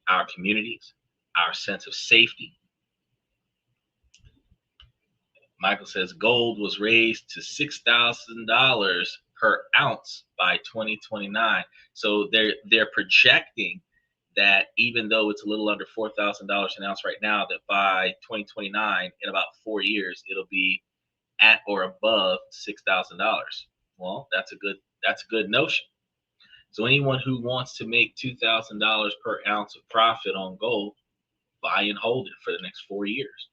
our communities, our sense of safety. Michael says gold was raised to $6,000 per ounce by 2029. So they're projecting that even though it's a little under $4,000 an ounce right now, that by 2029, in about 4 years, it'll be at or above $6,000. Well, that's a good notion. So anyone who wants to make $2,000 per ounce of profit on gold, buy and hold it for the next 4 years.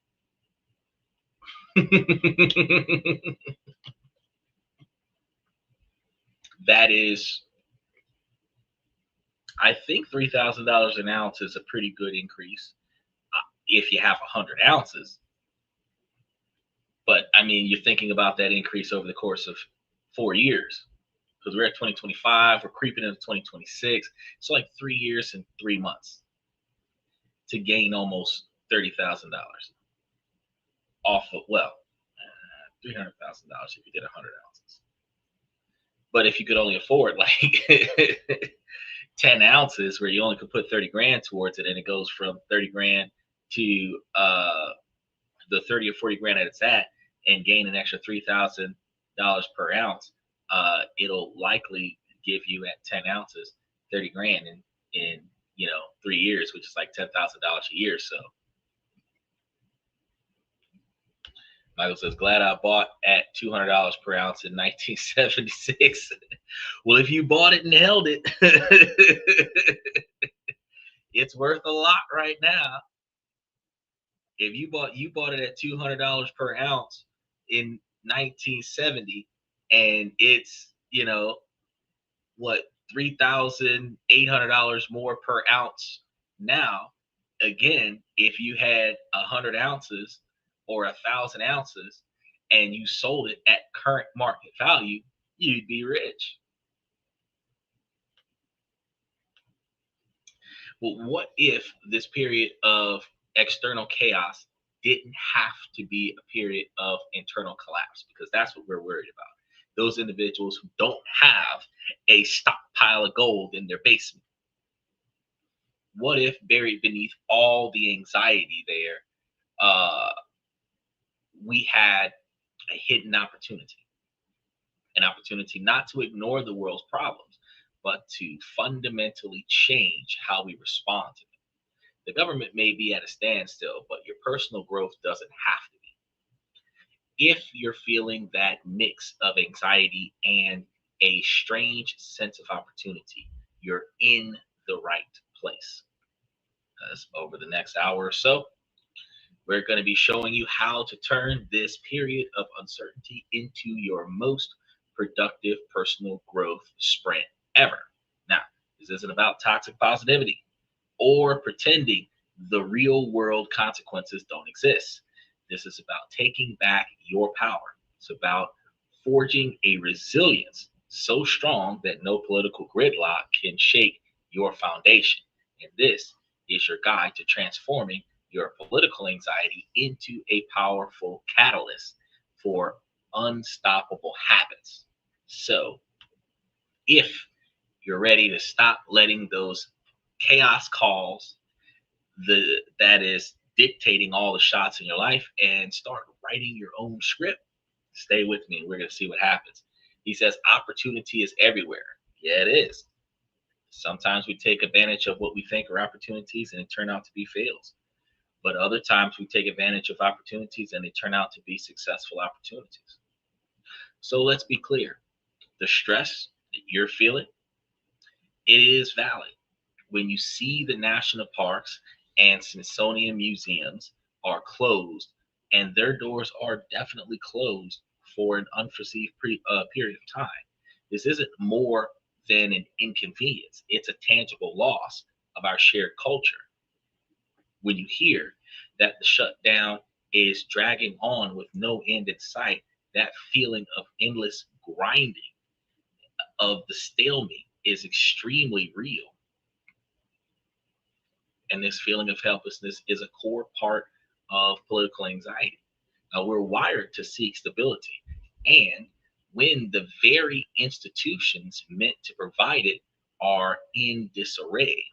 That is, I think $3,000 an ounce is a pretty good increase if you have 100 ounces. But I mean, you're thinking about that increase over the course of 4 years, because we're at 2025, we're creeping into 2026. It's like 3 years and 3 months to gain almost $30,000 off of, well, $300,000 if you did 100 ounces. But if you could only afford like 10 ounces where you only could put 30 grand towards it, and it goes from 30 grand to the 30 or 40 grand that it's at, and gain an extra $3,000 per ounce, it'll likely give you at 10 ounces 30 grand in 3 years, which is like $10,000 a year. So Michael says, glad I bought at $200 per ounce in 1976. Well, if you bought it and held it, it's worth a lot right now. If you bought it at $200 per ounce in 1970, and it's what, $3,800 more per ounce now. Again, if you had 100 ounces or 1,000 ounces and you sold it at current market value, you'd be rich. Well, what if this period of external chaos didn't have to be a period of internal collapse? Because that's what we're worried about. Those individuals who don't have a stockpile of gold in their basement. What if buried beneath all the anxiety there, we had a hidden opportunity? An opportunity not to ignore the world's problems, but to fundamentally change how we respond to them. The government may be at a standstill, but your personal growth doesn't have to be. If you're feeling that mix of anxiety and a strange sense of opportunity, you're in the right place. Because over the next hour or so, we're going to be showing you how to turn this period of uncertainty into your most productive personal growth sprint ever. Now, this isn't about toxic positivity or pretending the real world consequences don't exist. This is about taking back your power. It's about forging a resilience so strong that no political gridlock can shake your foundation. And this is your guide to transforming your political anxiety into a powerful catalyst for unstoppable habits. So, if you're ready to stop letting those chaos calls that is dictating all the shots in your life and start writing your own script, stay with me and we're going to see what happens. He says opportunity is everywhere. Yeah, it is. Sometimes we take advantage of what we think are opportunities and it turn out to be fails. But other times we take advantage of opportunities and they turn out to be successful opportunities. So let's be clear. The stress that you're feeling, it is valid. When you see the national parks and Smithsonian museums are closed, and their doors are definitely closed for an unforeseen period of time, this isn't more than an inconvenience. It's a tangible loss of our shared culture. When you hear that the shutdown is dragging on with no end in sight, that feeling of endless grinding, of the stalemate, is extremely real. And this feeling of helplessness is a core part of political anxiety. Now, we're wired to seek stability. And when the very institutions meant to provide it are in disarray,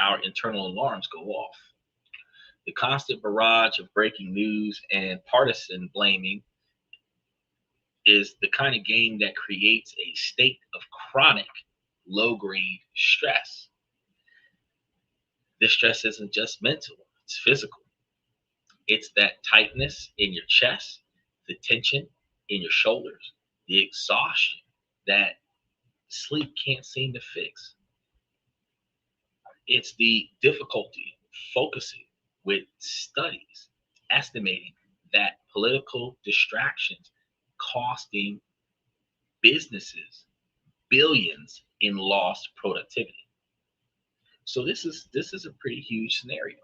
our internal alarms go off. The constant barrage of breaking news and partisan blaming is the kind of game that creates a state of chronic low-grade stress. This stress isn't just mental, it's physical. It's that tightness in your chest, the tension in your shoulders, the exhaustion that sleep can't seem to fix. It's the difficulty focusing with studies estimating that political distractions costing businesses billions in lost productivity. So this is a pretty huge scenario.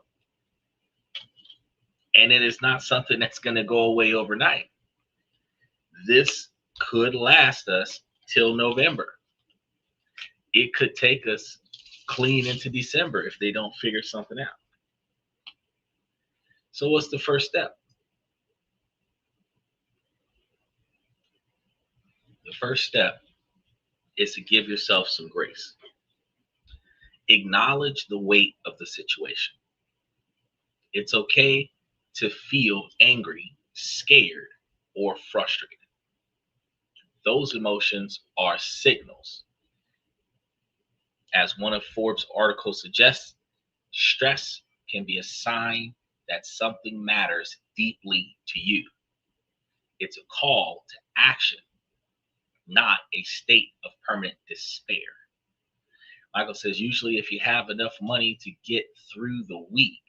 And it is not something that's going to go away overnight. This could last us till November. It could take us clean into December if they don't figure something out. So what's the first step? The first step is to give yourself some grace. Acknowledge the weight of the situation. It's okay to feel angry, scared, or frustrated. Those emotions are signals. As one of Forbes' articles suggests, stress can be a sign that something matters deeply to you. It's a call to action, not a state of permanent despair. Michael says, usually if you have enough money to get through the week,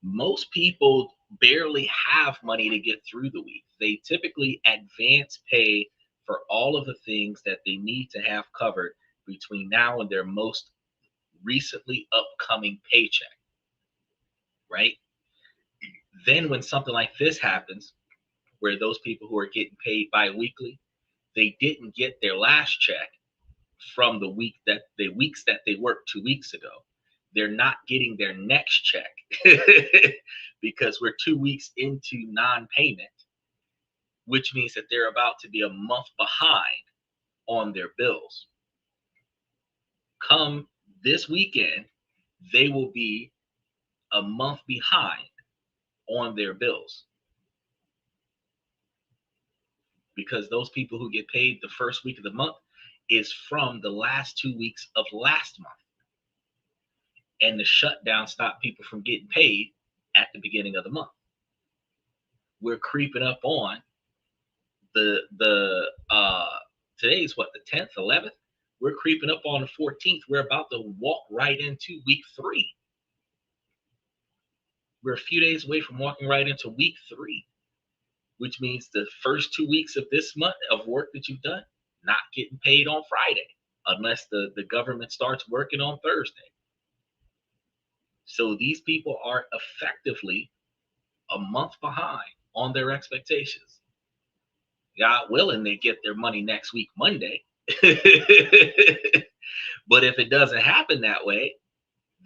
most people barely have money to get through the week. They typically advance pay for all of the things that they need to have covered between now and their most recently upcoming paycheck, right? Then when something like this happens, where those people who are getting paid bi-weekly, they didn't get their last check from the weeks that they worked 2 weeks ago. They're not getting their next check because we're 2 weeks into non-payment, which means that they're about to be a month behind on their bills. Come this weekend, they will be a month behind on their bills, because those people who get paid the first week of the month is from the last 2 weeks of last month. And the shutdown stopped people from getting paid at the beginning of the month. We're creeping up on today's what, the 10th, 11th? We're creeping up on the 14th. We're about to walk right into week 3. We're a few days away from walking right into week 3, which means the first 2 weeks of this month of work that you've done, not getting paid on Friday, unless the government starts working on Thursday. So these people are effectively a month behind on their expectations. God willing, they get their money next week, Monday. But if it doesn't happen that way,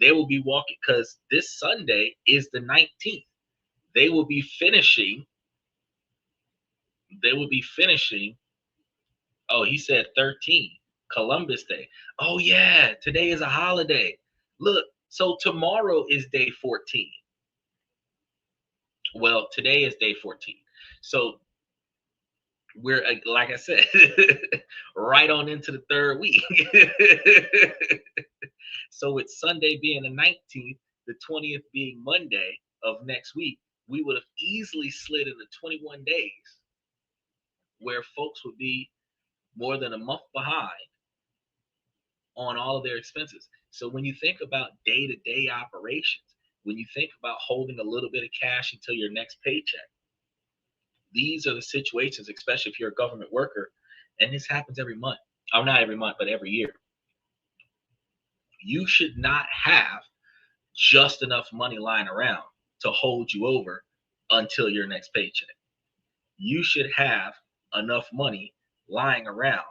they will be walking, because this Sunday is the 19th. They will be finishing. Oh, he said 13, Columbus Day. Oh yeah, today is a holiday. Look, so tomorrow is day 14. Well, today is day 14. So we're, like I said, right on into the third week. So with Sunday being the 19th, the 20th being Monday of next week, we would have easily slid into 21 days where folks would be more than a month behind on all of their expenses. So when you think about day-to-day operations, when you think about holding a little bit of cash until your next paycheck, these are the situations, especially if you're a government worker, and this happens every month. Oh, not every month, but every year. You should not have just enough money lying around to hold you over until your next paycheck. You should have enough money lying around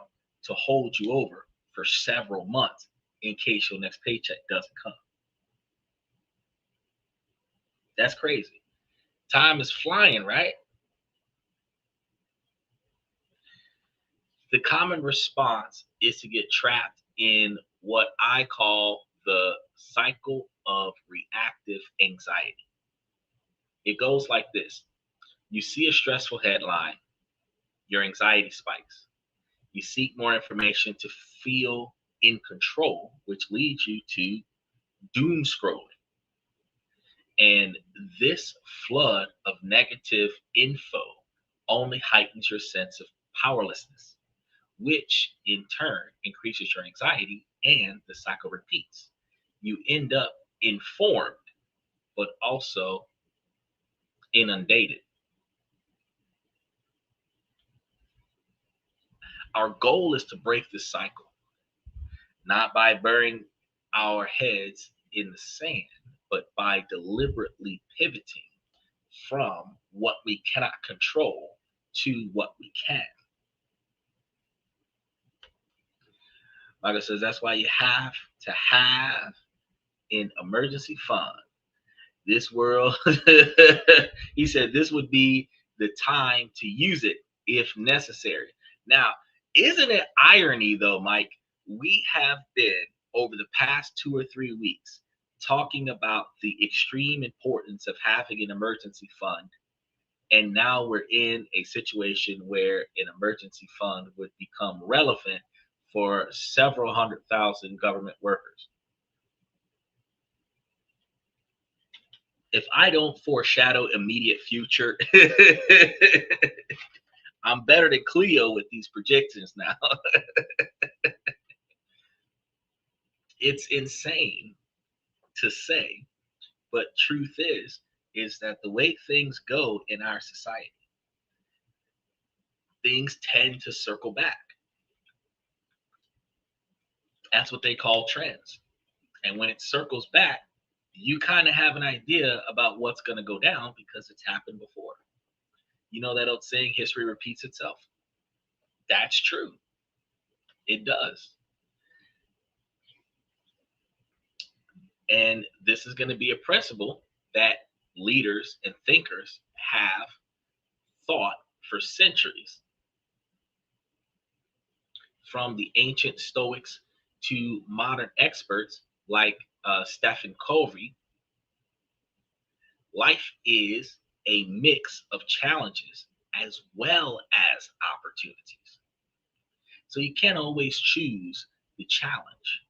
to hold you over for several months in case your next paycheck doesn't come. That's crazy. Time is flying, right? The common response is to get trapped in what I call the cycle of reactive anxiety. It goes like this. You see a stressful headline, your anxiety spikes. You seek more information to feel in control, which leads you to doom scrolling. And this flood of negative info only heightens your sense of powerlessness, which in turn increases your anxiety, and the cycle repeats. You end up informed, but also inundated. Our goal is to break this cycle, not by burying our heads in the sand, but by deliberately pivoting from what we cannot control to what we can. Like I says, that's why you have to have an emergency fund. This world, he said, this would be the time to use it if necessary. Now, isn't it irony though, Mike? We have been over the past 2 or 3 weeks talking about the extreme importance of having an emergency fund. And now we're in a situation where an emergency fund would become relevant for several 100,000 government workers. If I don't foreshadow immediate future, I'm better than Cleo with these predictions now. It's insane to say, but truth is that the way things go in our society, things tend to circle back. That's what they call trends. And when it circles back, you kind of have an idea about what's going to go down because it's happened before. You know that old saying, history repeats itself? That's true. It does. And this is going to be a principle that leaders and thinkers have thought for centuries. From the ancient Stoics to modern experts like Stephen Covey, life is a mix of challenges as well as opportunities. So you can't always choose the challenge,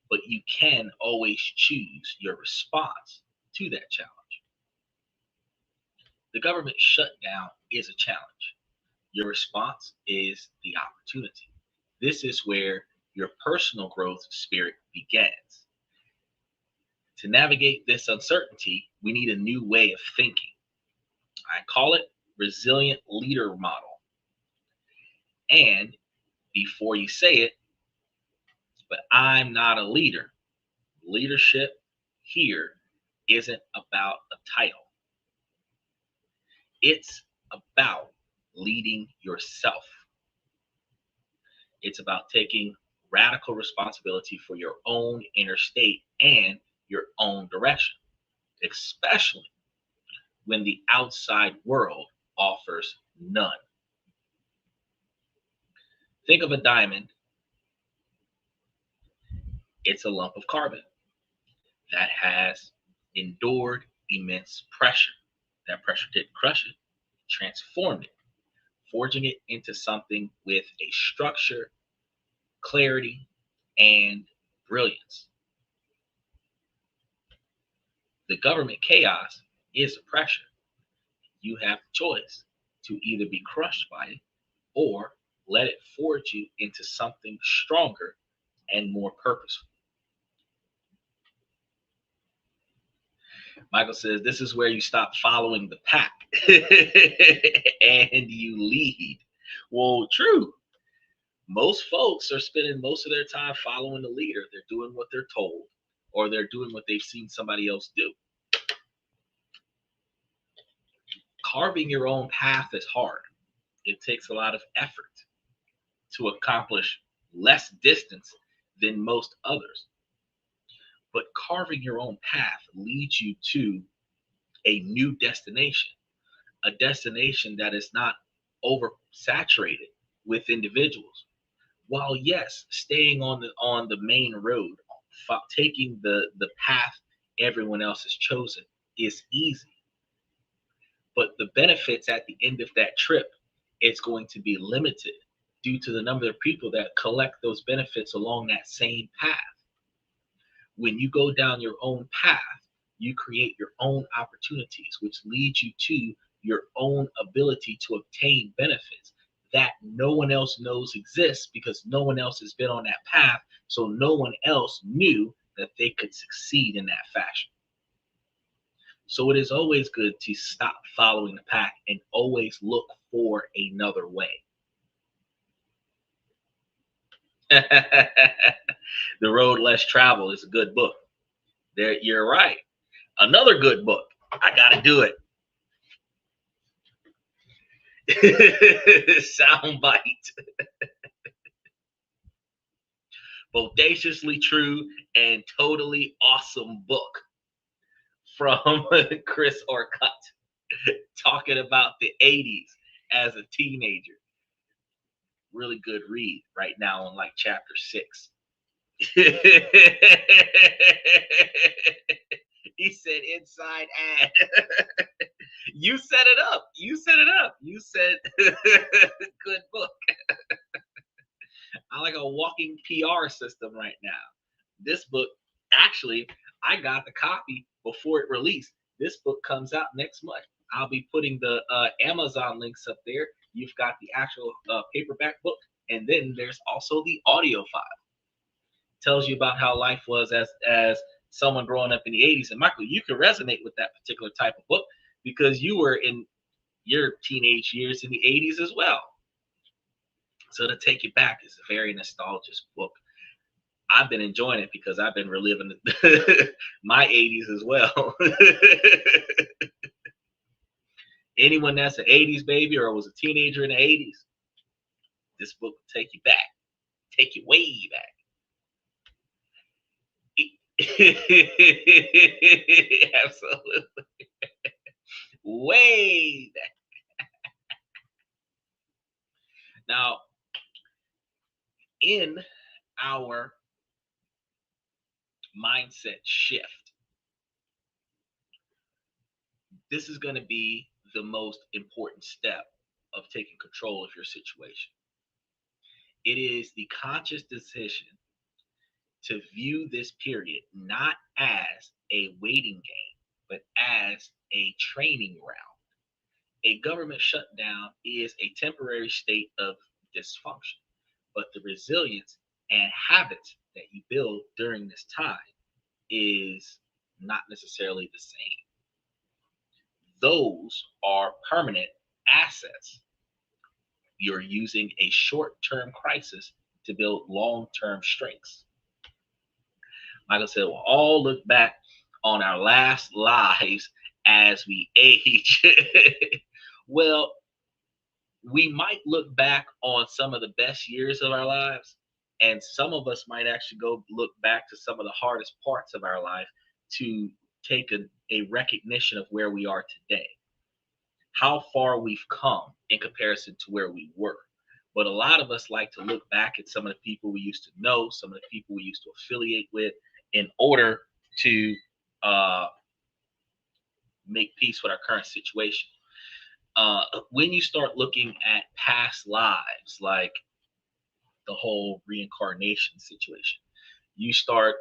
but you can always choose your response to that challenge. The government shutdown is a challenge. Your response is the opportunity. This is where your personal growth spirit begins. To navigate this uncertainty, we need a new way of thinking. I call it resilient leader model. And before you say it, but I'm not a leader. Leadership here isn't about a title. It's about leading yourself. It's about taking radical responsibility for your own inner state and your own direction, especially when the outside world offers none. Think of a diamond. It's a lump of carbon that has endured immense pressure. That pressure didn't crush it, transformed it, forging it into something with a structure, clarity, and brilliance. The government chaos is a pressure. You have the choice to either be crushed by it or let it forge you into something stronger and more purposeful. Michael says, this is where you stop following the pack and you lead. Well, true. Most folks are spending most of their time following the leader. They're doing what they're told, or they're doing what they've seen somebody else do. Carving your own path is hard. It takes a lot of effort to accomplish less distance than most others. But carving your own path leads you to a new destination, a destination that is not oversaturated with individuals. While yes, staying on the main road, taking the path everyone else has chosen is easy. But the benefits at the end of that trip, it's going to be limited due to the number of people that collect those benefits along that same path. When you go down your own path, you create your own opportunities, which leads you to your own ability to obtain benefits that no one else knows exists because no one else has been on that path. So no one else knew that they could succeed in that fashion. So it is always good to stop following the pack and always look for another way. The Road Less Traveled is a good book. There, you're right. Another good book. I gotta do it. Soundbite. Bodaciously true and totally awesome book from Chris Orcutt, talking about the 80s as a teenager. Really good read right now on like chapter 6. He said inside ad. You set it up. You set it up. You said good book. I like a walking PR system right now. This book, actually, I got the copy before it released. This book comes out next month. I'll be putting the Amazon links up there. You've got the actual paperback book, and then there's also the audio file. Tells you about how life was as someone growing up in the 80s. And Michael, you can resonate with that particular type of book because you were in your teenage years in the 80s as well. So to take you back is a very nostalgic book. I've been enjoying it because I've been reliving my 80s as well. Anyone that's an 80s baby or was a teenager in the 80s, this book will take you back, take you way back. Absolutely. Way back. Now, in our mindset shift, this is going to be the most important step of taking control of your situation. It is the conscious decision to view this period not as a waiting game, but as a training ground. A government shutdown is a temporary state of dysfunction, but the resilience and habits that you build during this time is not necessarily the same. Those are permanent assets. You're using a short-term crisis to build long-term strengths. Michael said, we'll all look back on our last lives as we age. Well, we might look back on some of the best years of our lives, and some of us might actually go look back to some of the hardest parts of our life to take a recognition of where we are today, how far we've come in comparison to where we were. But a lot of us like to look back at some of the people we used to know, some of the people we used to affiliate with, in order to make peace with our current situation. When you start looking at past lives, like the whole reincarnation situation, you start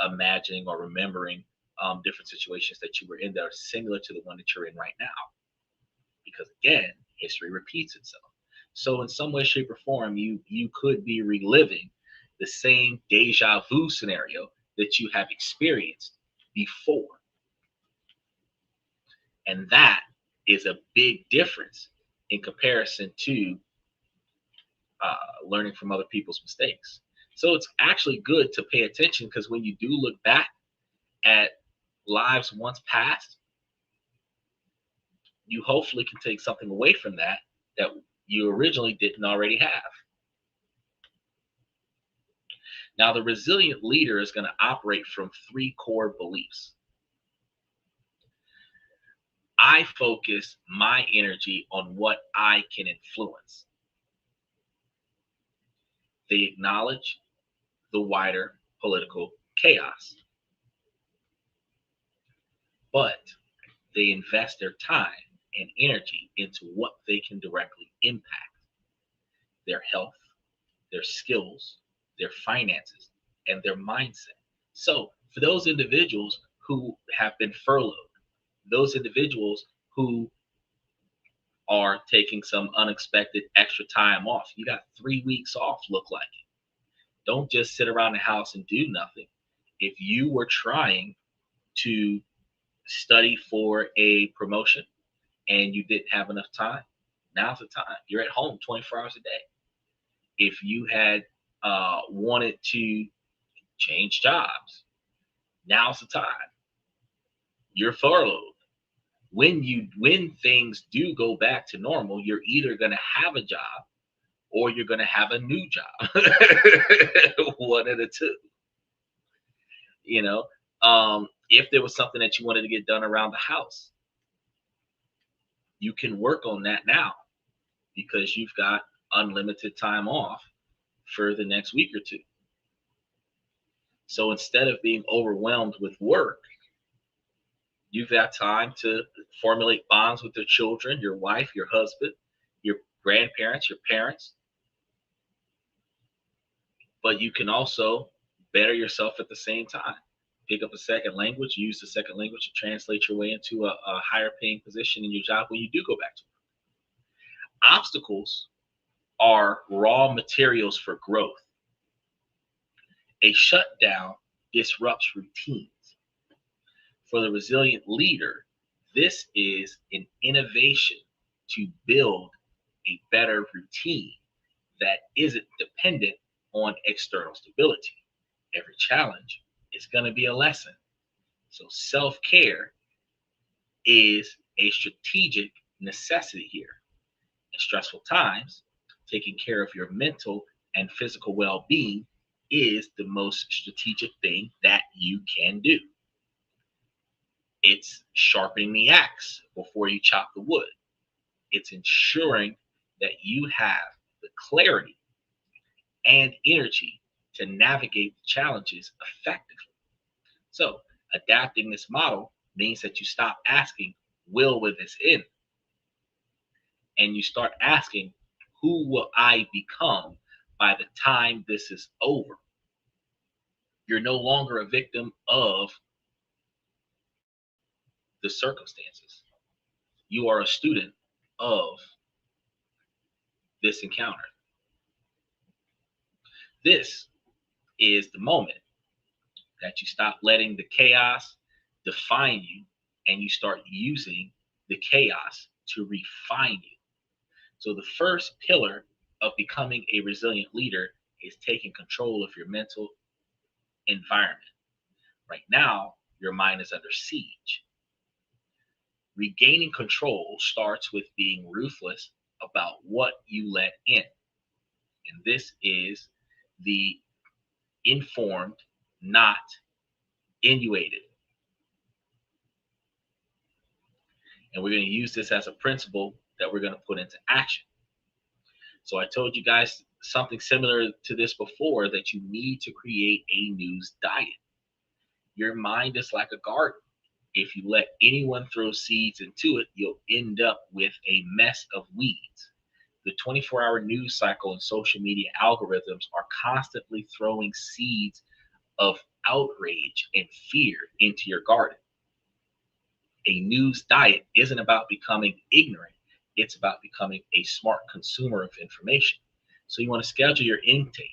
imagining or remembering different situations that you were in that are similar to the one that you're in right now. Because again, history repeats itself. So in some way, shape, or form, you could be reliving the same deja vu scenario that you have experienced before. And that is a big difference in comparison to learning from other people's mistakes. So it's actually good to pay attention, because when you do look back at lives once past, you hopefully can take something away from that you originally didn't already have. Now, the resilient leader is going to operate from 3 core beliefs. I focus my energy on what I can influence. They acknowledge the wider political chaos. but they invest their time and energy into what they can directly impact: their health, their skills, their finances, and their mindset. So, for those individuals who have been furloughed, those individuals who are taking some unexpected extra time off, you got 3 weeks off, look like it. Don't just sit around the house and do nothing. If you were trying to study for a promotion and you didn't have enough time, now's the time. You're at home 24 hours a day. If you had wanted to change jobs, now's the time. You're furloughed. When things do go back to normal, you're either going to have a job or you're going to have a new job. One of the two. You know, if there was something that you wanted to get done around the house, you can work on that now because you've got unlimited time off for the next week or two. So instead of being overwhelmed with work, you've got time to formulate bonds with your children, your wife, your husband, your grandparents, your parents. But you can also better yourself at the same time. Pick up a second language, use the second language to translate your way into a higher paying position in your job when you do go back to work. Obstacles are raw materials for growth. A shutdown disrupts routines. For the resilient leader, this is an innovation to build a better routine that isn't dependent on external stability. Every challenge is going to be a lesson. So self-care is a strategic necessity here. In stressful times, taking care of your mental and physical well-being is the most strategic thing that you can do. It's sharpening the axe before you chop the wood. It's ensuring that you have the clarity and energy to navigate the challenges effectively. So, adapting this model means that you stop asking, will this end? And you start asking, who will I become by the time this is over? You're no longer a victim of the circumstances. You are a student of this encounter. This is the moment that you stop letting the chaos define you and you start using the chaos to refine you. So the first pillar of becoming a resilient leader is taking control of your mental environment. Right now, your mind is under siege. Regaining control starts with being ruthless about what you let in. And this is the informed, not inundated. And we're going to use this as a principle that we're going to put into action. So I told you guys something similar to this before, that you need to create a news diet. Your mind is like a garden. If you let anyone throw seeds into it, you'll end up with a mess of weeds. The 24-hour news cycle and social media algorithms are constantly throwing seeds of outrage and fear into your garden. A news diet isn't about becoming ignorant. It's about becoming a smart consumer of information. So you want to schedule your intake.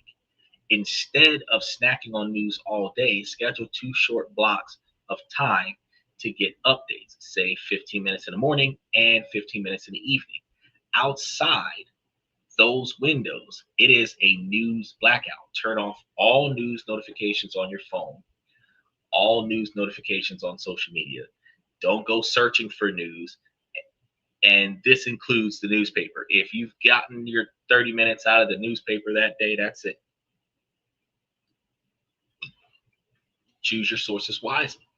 Instead of snacking on news all day, schedule 2 short blocks of time to get updates, say 15 minutes in the morning and 15 minutes in the evening. Outside those windows, it is a news blackout. Turn off all news notifications on your phone, all news notifications on social media. Don't go searching for news. And this includes the newspaper. If you've gotten your 30 minutes out of the newspaper that day, that's it. Choose your sources wisely.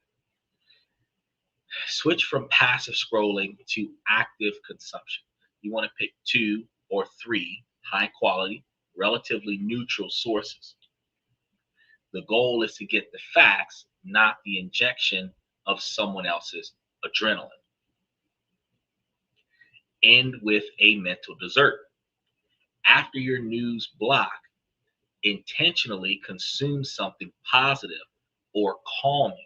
Switch from passive scrolling to active consumption. You want to pick 2 or 3 high quality, relatively neutral sources. The goal is to get the facts, not the injection of someone else's adrenaline. End with a mental dessert. After your news block, intentionally consume something positive or calming.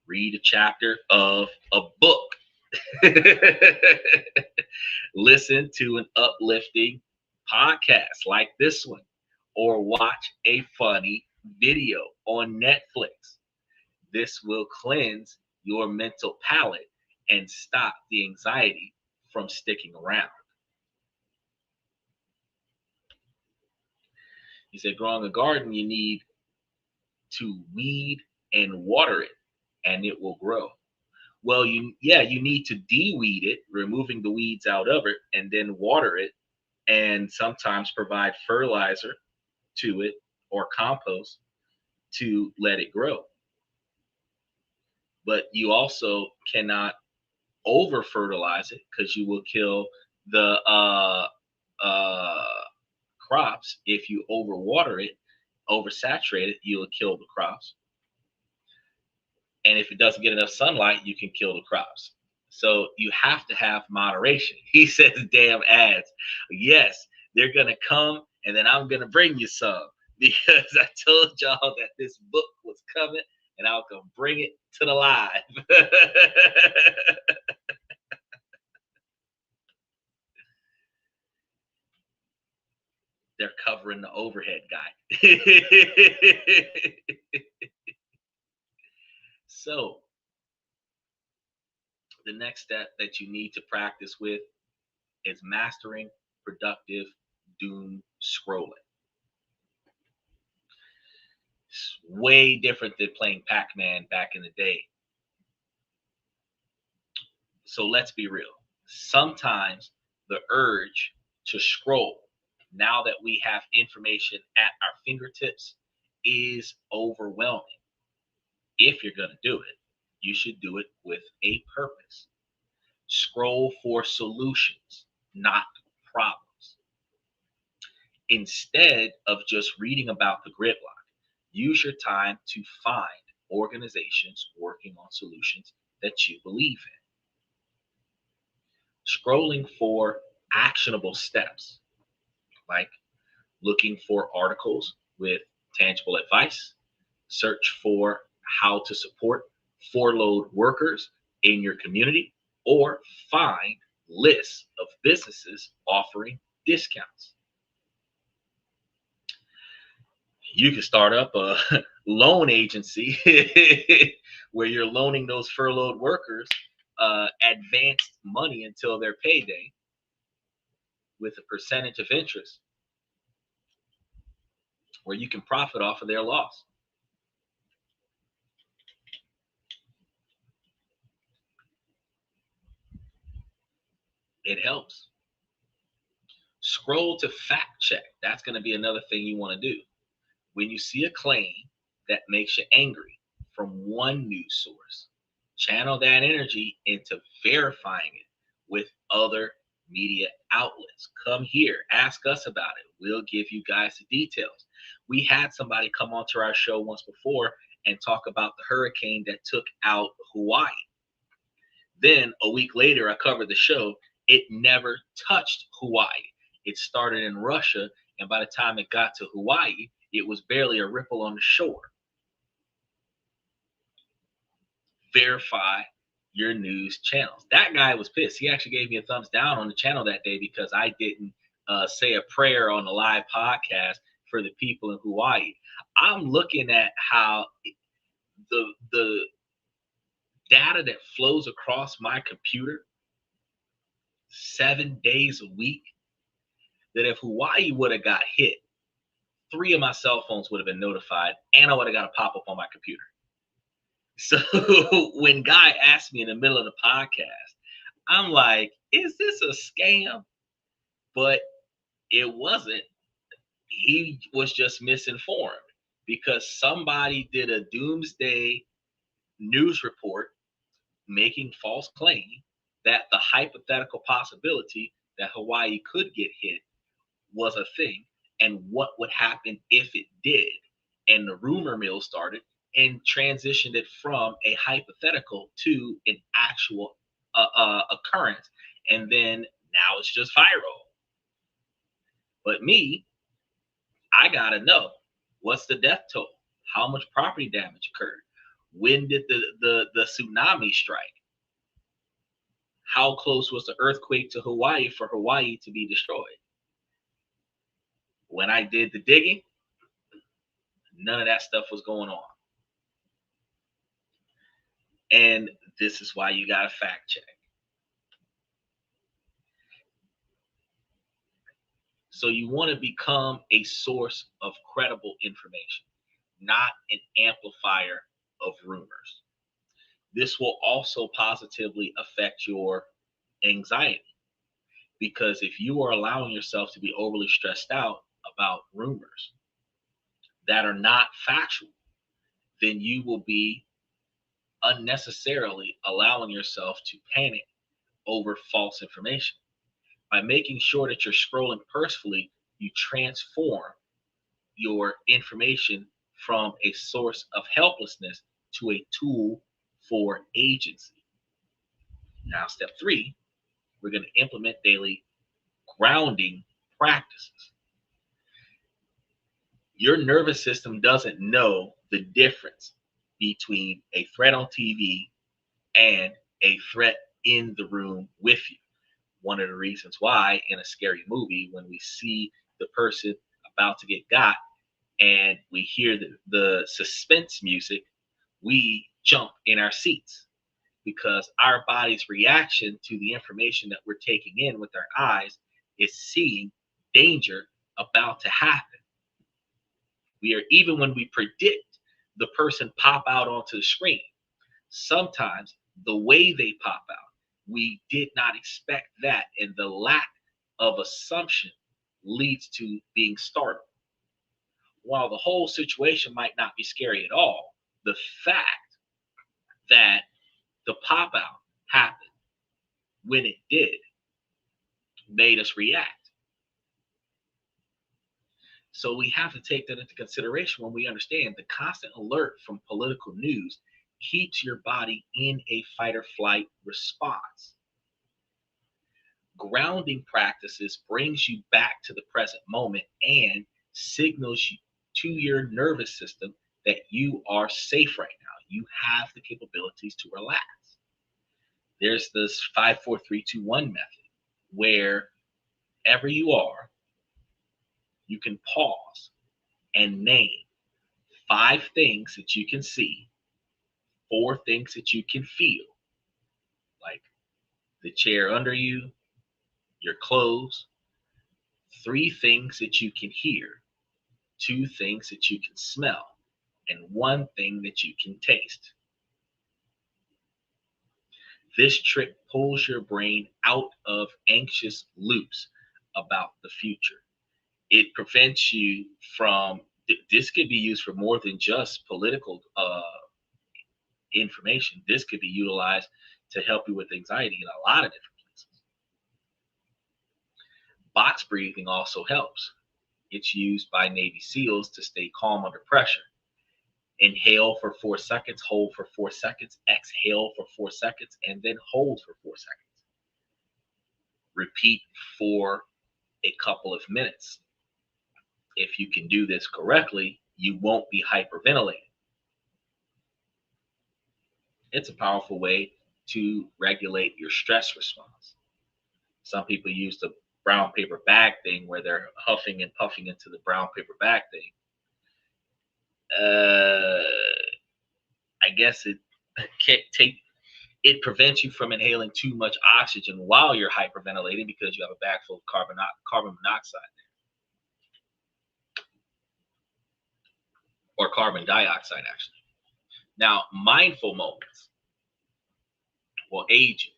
Read a chapter of a book. Listen to an uplifting podcast like this one, or watch a funny video on Netflix. This will cleanse your mental palate and stop the anxiety from sticking around. He said, growing a garden, you need to weed and water it, and it will grow. Well, you need to de-weed it, removing the weeds out of it, and then water it, and sometimes provide fertilizer to it or compost to let it grow. But you also cannot over fertilize it, because you will kill the crops. If you overwater it, oversaturate it, you'll kill the crops. And if it doesn't get enough sunlight, you can kill the crops. So you have to have moderation. He says, damn ads. Yes, they're going to come, and then I'm going to bring you some, because I told y'all that this book was coming, and I'll come bring it to the live. They're covering the overhead guy. So the next step that you need to practice with is mastering productive doom scrolling. It's way different than playing Pac-Man back in the day. So let's be real. Sometimes the urge to scroll, now that we have information at our fingertips, is overwhelming. If you're going to do it, you should do it with a purpose. Scroll for solutions, not problems. Instead of just reading about the gridlock, use your time to find organizations working on solutions that you believe in. Scrolling for actionable steps, like looking for articles with tangible advice, search for how to support furloughed workers in your community, or find lists of businesses offering discounts. You can start up a loan agency where you're loaning those furloughed workers advanced money until their payday with a percentage of interest, where you can profit off of their loss. It helps. Scroll to fact check. That's going to be another thing you want to do. When you see a claim that makes you angry from one news source, channel that energy into verifying it with other media outlets. Come here, ask us about it. We'll give you guys the details. We had somebody come onto our show once before and talk about the hurricane that took out Hawaii. Then a week later, I covered the show. It never touched Hawaii. It started in Russia, and by the time it got to Hawaii, it was barely a ripple on the shore. Verify your news channels. That guy was pissed. He actually gave me a thumbs down on the channel that day because I didn't say a prayer on the live podcast for the people in Hawaii. I'm looking at how the data that flows across my computer 7 days a week, that if Hawaii would have got hit, 3 of my cell phones would have been notified, and I would have got a pop-up on my computer. So when Guy asked me in the middle of the podcast, I'm like, is this a scam? But it wasn't. He was just misinformed because somebody did a doomsday news report making false claim that the hypothetical possibility that Hawaii could get hit was a thing, and what would happen if it did. And the rumor mill started, and transitioned it from a hypothetical to an actual occurrence. And then now it's just viral. But me, I got to know, what's the death toll? How much property damage occurred? When did the tsunami strike? How close was the earthquake to Hawaii for Hawaii to be destroyed? When I did the digging, none of that stuff was going on. And this is why you got to fact check. So you want to become a source of credible information, not an amplifier of rumors. This will also positively affect your anxiety, because if you are allowing yourself to be overly stressed out about rumors that are not factual, then you will be unnecessarily allowing yourself to panic over false information. By making sure that you're scrolling purposefully, you transform your information from a source of helplessness to a tool for agency. Now, step 3, we're going to implement daily grounding practices. Your nervous system doesn't know the difference between a threat on TV and a threat in the room with you. One of the reasons why in a scary movie, when we see the person about to get got and we hear the suspense music, we jump in our seats, because our body's reaction to the information that we're taking in with our eyes is seeing danger about to happen. We are, even when we predict the person pop out onto the screen, sometimes the way they pop out, we did not expect that, and the lack of assumption leads to being startled. While the whole situation might not be scary at all, the fact that the pop out happened when it did made us react. So we have to take that into consideration when we understand the constant alert from political news keeps your body in a fight or flight response. Grounding practices brings you back to the present moment and signals to your nervous system that you are safe right now. You have the capabilities to relax. There's this 5, 4, 3, 2, 1 method, wherever you are, you can pause and name 5 things that you can see, 4 things that you can feel, like the chair under you, your clothes, 3 things that you can hear, 2 things that you can smell, and 1 thing that you can taste. This trick pulls your brain out of anxious loops about the future. It prevents you from, this could be used for more than just political information. This could be utilized to help you with anxiety in a lot of different places. Box breathing also helps. It's used by Navy SEALs to stay calm under pressure. Inhale for 4 seconds, hold for 4 seconds, exhale for 4 seconds, and then hold for 4 seconds. Repeat for a couple of minutes. If you can do this correctly, you won't be hyperventilating. It's a powerful way to regulate your stress response. Some people use the brown paper bag thing, where they're huffing and puffing into the brown paper bag thing. I guess it prevents you from inhaling too much oxygen while you're hyperventilating, because you have a bag full of carbon monoxide or carbon dioxide, actually. Now, mindful moments will aid you.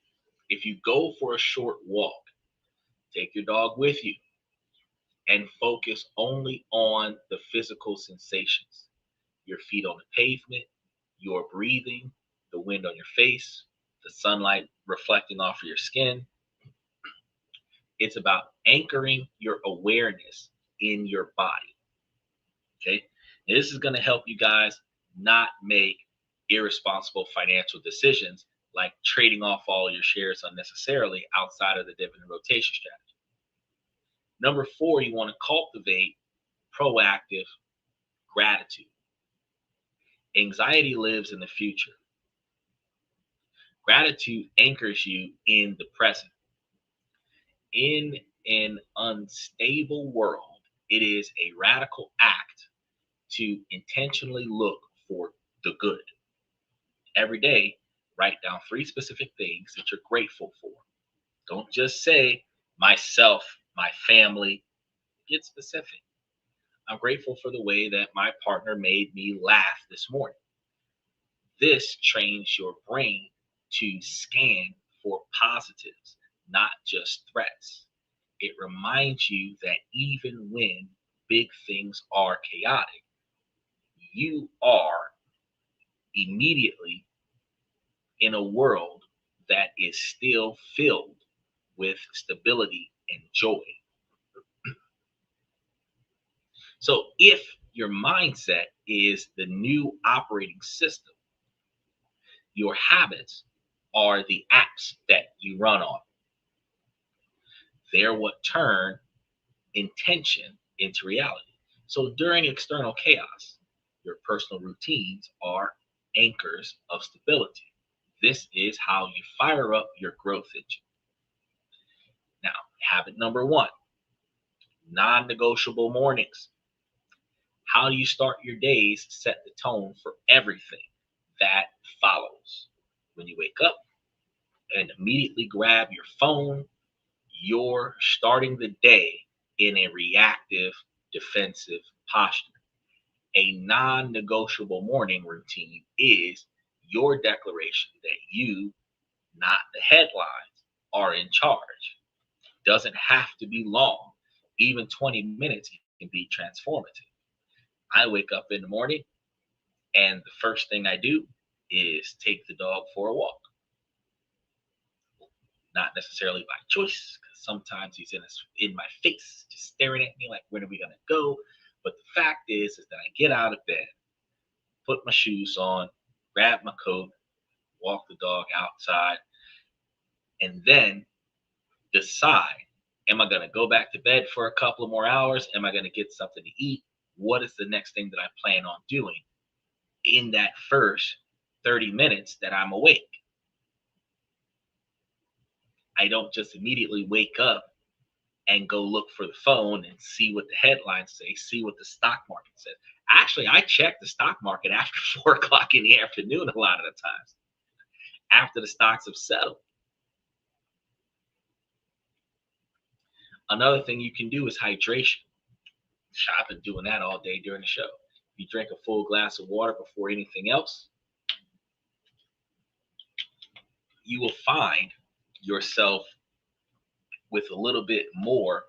If you go for a short walk, take your dog with you and focus only on the physical sensations. Your feet on the pavement, your breathing, the wind on your face, the sunlight reflecting off of your skin. It's about anchoring your awareness in your body. Okay. Now, this is going to help you guys not make irresponsible financial decisions like trading off all your shares unnecessarily outside of the dividend rotation strategy. Number 4, you want to cultivate proactive gratitude. Anxiety lives in the future. Gratitude anchors you in the present. In an unstable world, it is a radical act to intentionally look for the good. Every day, write down 3 specific things that you're grateful for. Don't just say myself, my family. Get specific. I'm grateful for the way that my partner made me laugh this morning. This trains your brain to scan for positives, not just threats. It reminds you that even when big things are chaotic, you are immediately in a world that is still filled with stability and joy. So if your mindset is the new operating system, your habits are the apps that you run on. They're what turn intention into reality. So during external chaos, your personal routines are anchors of stability. This is how you fire up your growth engine. Now, habit number 1, non-negotiable mornings. How you start your days set the tone for everything that follows. When you wake up and immediately grab your phone, you're starting the day in a reactive, defensive posture. A non-negotiable morning routine is your declaration that you, not the headlines, are in charge. Doesn't have to be long. Even 20 minutes can be transformative. I wake up in the morning and the first thing I do is take the dog for a walk. Not necessarily by choice, because sometimes he's in my face, just staring at me like, when are we gonna go? But the fact is that I get out of bed, put my shoes on, grab my coat, walk the dog outside, and then decide, am I gonna go back to bed for a couple of more hours? Am I gonna get something to eat? What is the next thing that I plan on doing in that first 30 minutes that I'm awake? I don't just immediately wake up and go look for the phone and see what the headlines say, see what the stock market says. Actually, I check the stock market after 4 o'clock in the afternoon a lot of the times, after the stocks have settled. Another thing you can do is hydration. I've been doing that all day during the show. If you drink a full glass of water before anything else, you will find yourself with a little bit more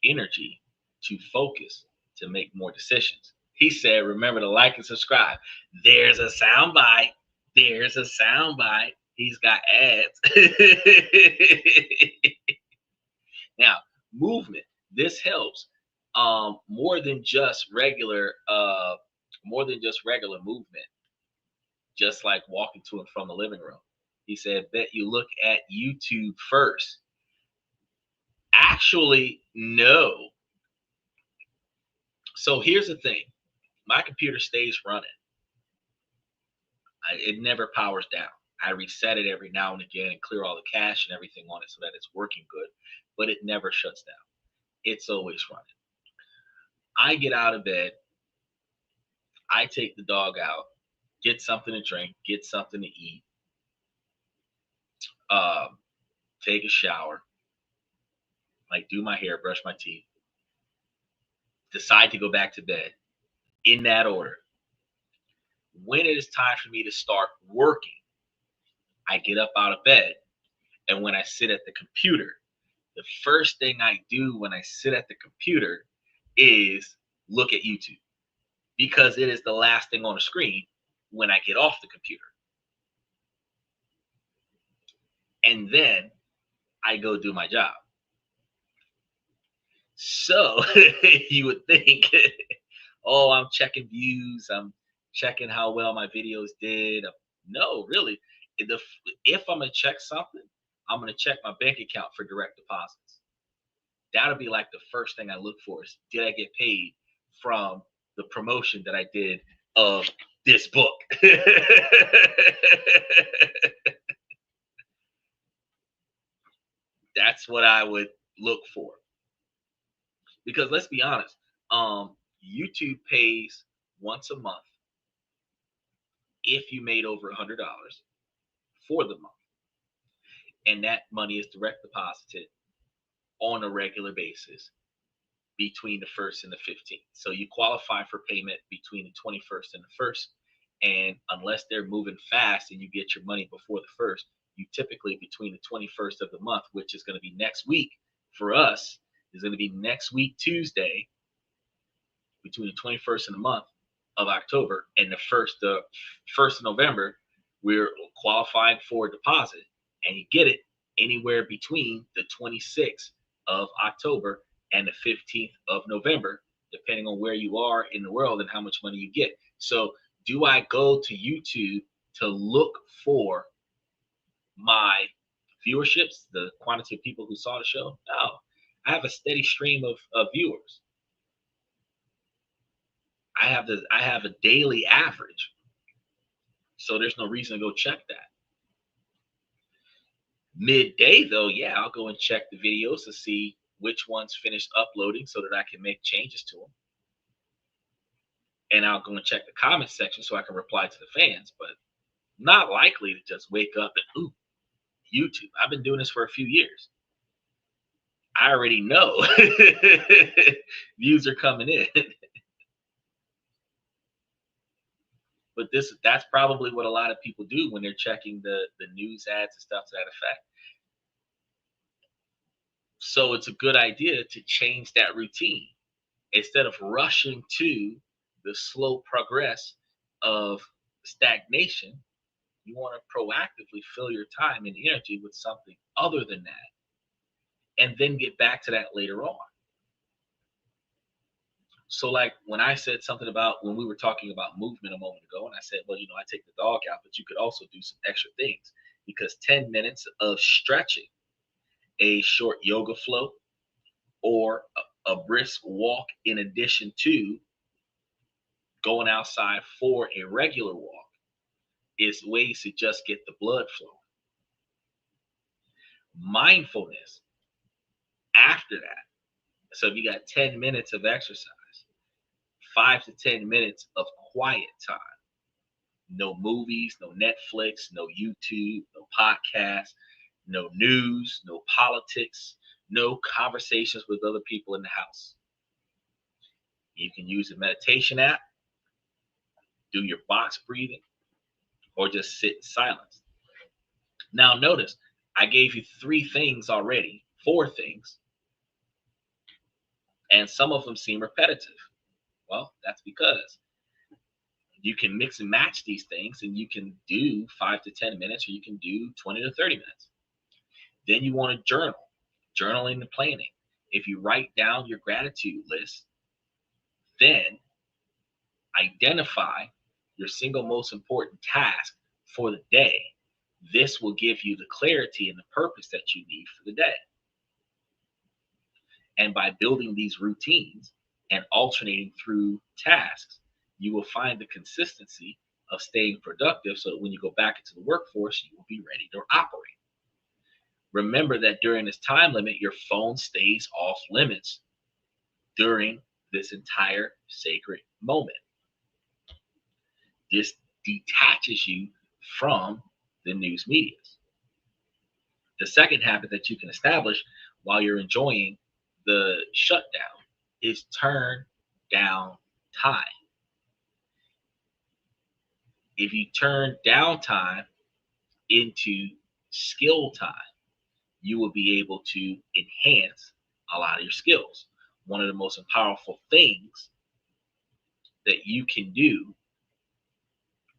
energy to focus, to make more decisions. He said, remember to like and subscribe. There's a soundbite. There's a soundbite. He's got ads. Now, movement. This helps more than just regular movement, just like walking to and from the living room. He said, bet you look at YouTube first. Actually, no. So here's the thing. My computer stays running. It never powers down. I reset it every now and again and clear all the cache and everything on it so that it's working good, but it never shuts down. It's always running. I get out of bed. I take the dog out, get something to drink, get something to eat, take a shower, like do my hair, brush my teeth, decide to go back to bed in that order. When it is time for me to start working, I get up out of bed, and when I sit at the computer, the first thing I do when I sit at the computer is look at YouTube, because it is the last thing on the screen when I get off the computer. And then I go do my job. So you would think, oh, I'm checking views, I'm checking how well my videos did. No, really. If I'm gonna check something, I'm gonna check my bank account for direct deposits. That'll be like the first thing I look for is, did I get paid from the promotion that I did of this book? That's what I would look for. Because let's be honest, YouTube pays once a month if you made over $100 for the month, and that money is direct deposited on a regular basis between the 1st and the 15th. So you qualify for payment between the 21st and the 1st, and unless they're moving fast and you get your money before the 1st, you typically between the 21st of the month, which is going to be next week for us, is going to be next week Tuesday, between the 21st of the month of October and the 1st of November, we're qualifying for a deposit, and you get it anywhere between the 26th of October and the 15th of November, depending on where you are in the world and how much money you get. So do I go to YouTube to look for my viewerships, the quantity of people who saw the show? No. I have a steady stream of viewers. I have a daily average. So there's no reason to go check that. Midday though, yeah, I'll go and check the videos to see which ones finished uploading so that I can make changes to them. And I'll go and check the comment section so I can reply to the fans, but not likely to just wake up and, ooh, YouTube. I've been doing this for a few years. I already know views are coming in. But that's probably what a lot of people do when they're checking the news ads and stuff to that effect. So it's a good idea to change that routine. Instead of rushing to the slow progress of stagnation, you want to proactively fill your time and energy with something other than that, and then get back to that later on. So like when I said something about when we were talking about movement a moment ago, and I said, well, I take the dog out, but you could also do some extra things, because 10 minutes of stretching, a short yoga flow, or a brisk walk in addition to going outside for a regular walk is ways to just get the blood flowing. Mindfulness after that. So if you got 10 minutes of exercise, 5 to 10 minutes of quiet time. No movies, no Netflix, no YouTube, no podcast, no news, no politics, no conversations with other people in the house. You can use a meditation app, do your box breathing, or just sit in silence. Now notice, I gave you 3 things already, 4 things, and some of them seem repetitive. Well, that's because you can mix and match these things, and you can do 5 to 10 minutes, or you can do 20 to 30 minutes. Then you want to journal, journaling and planning. If you write down your gratitude list, then identify your single most important task for the day. This will give you the clarity and the purpose that you need for the day. And by building these routines and alternating through tasks, you will find the consistency of staying productive so that when you go back into the workforce, you will be ready to operate. Remember that during this time limit, your phone stays off limits during this entire sacred moment. This detaches you from the news medias. The second habit that you can establish while you're enjoying the shutdown is turn down time. If you turn down time into skill time, you will be able to enhance a lot of your skills. One of the most powerful things that you can do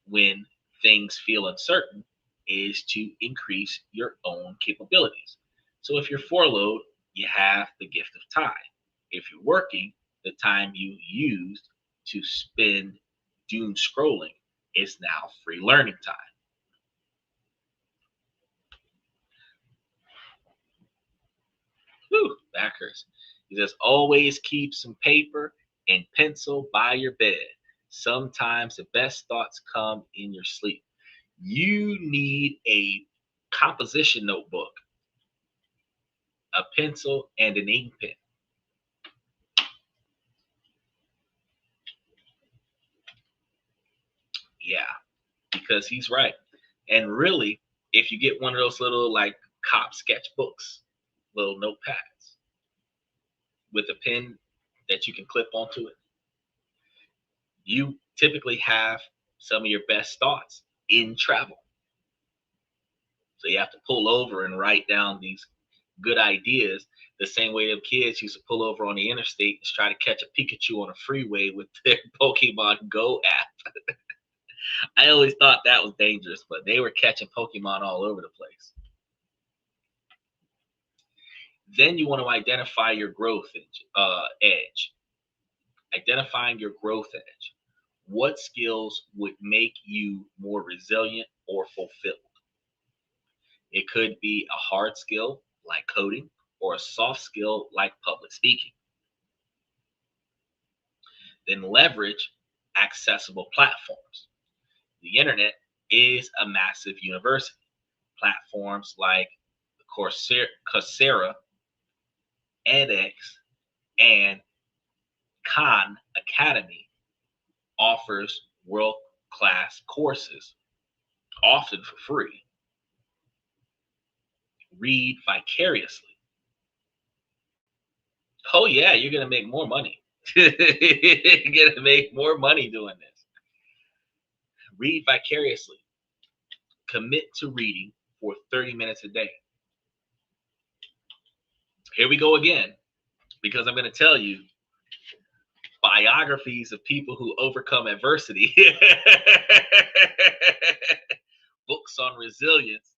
when things feel uncertain is to increase your own capabilities. So if you're furloughed, you have the gift of time. If you're working, the time you used to spend doom scrolling is now free learning time. Whew, that hurts. He says, always keep some paper and pencil by your bed. Sometimes the best thoughts come in your sleep. You need a composition notebook, a pencil, and an ink pen. Yeah, because he's right. And really, if you get one of those little like cop sketchbooks, little notepads with a pen that you can clip onto it, you typically have some of your best thoughts in travel. So you have to pull over and write down these good ideas the same way them kids used to pull over on the interstate and try to catch a Pikachu on a freeway with their Pokemon Go app. I always thought that was dangerous, but they were catching Pokemon all over the place. Then you want to identify your growth edge. Identifying your growth edge. What skills would make you more resilient or fulfilled? It could be a hard skill like coding or a soft skill like public speaking. Then leverage accessible platforms. The internet is a massive university. Platforms like Coursera, edX, and Khan Academy offers world-class courses, often for free. Read vicariously. Oh yeah, you're gonna make more money. You're gonna make more money doing this. Read vicariously. Commit to reading for 30 minutes a day. Here we go again, because I'm going to tell you biographies of people who overcome adversity. Books on resilience.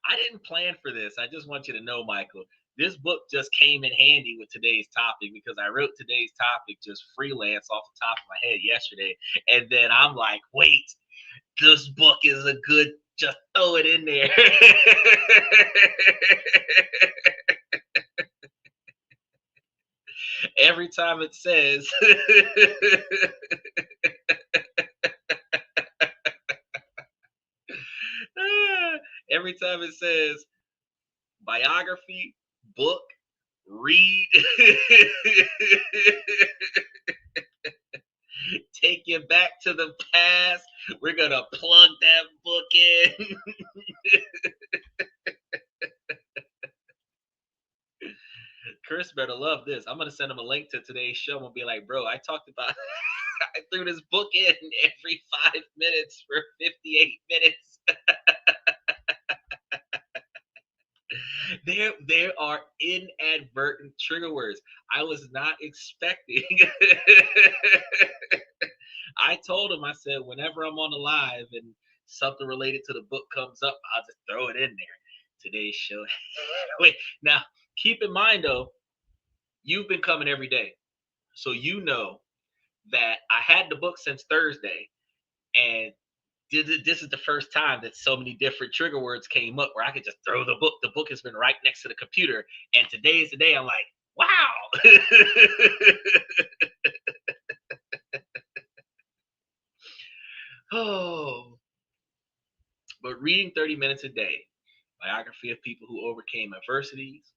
I didn't plan for this. I just want you to know, Michael, this book just came in handy with today's topic because I wrote today's topic just freelance off the top of my head yesterday. And then I'm like, wait, this book is a good, just throw it in there. Every time it says, every time it says biography, book, read, take you back to the past, we're going to plug that book in. Chris better love this. I'm going to send him a link to today's show and be like, bro, I talked about, I threw this book in every 5 minutes for 58 minutes. There are inadvertent trigger words I was not expecting. I told him, I said, whenever I'm on the live and something related to the book comes up, I'll just throw it in there. Today's show. Wait, now keep in mind though, you've been coming every day. So you know that I had the book since Thursday, and this is the first time that so many different trigger words came up where I could just throw the book. The book has been right next to the computer, and today is the day I'm like, wow. Oh, but reading 30 minutes a day, biography of people who overcame adversities,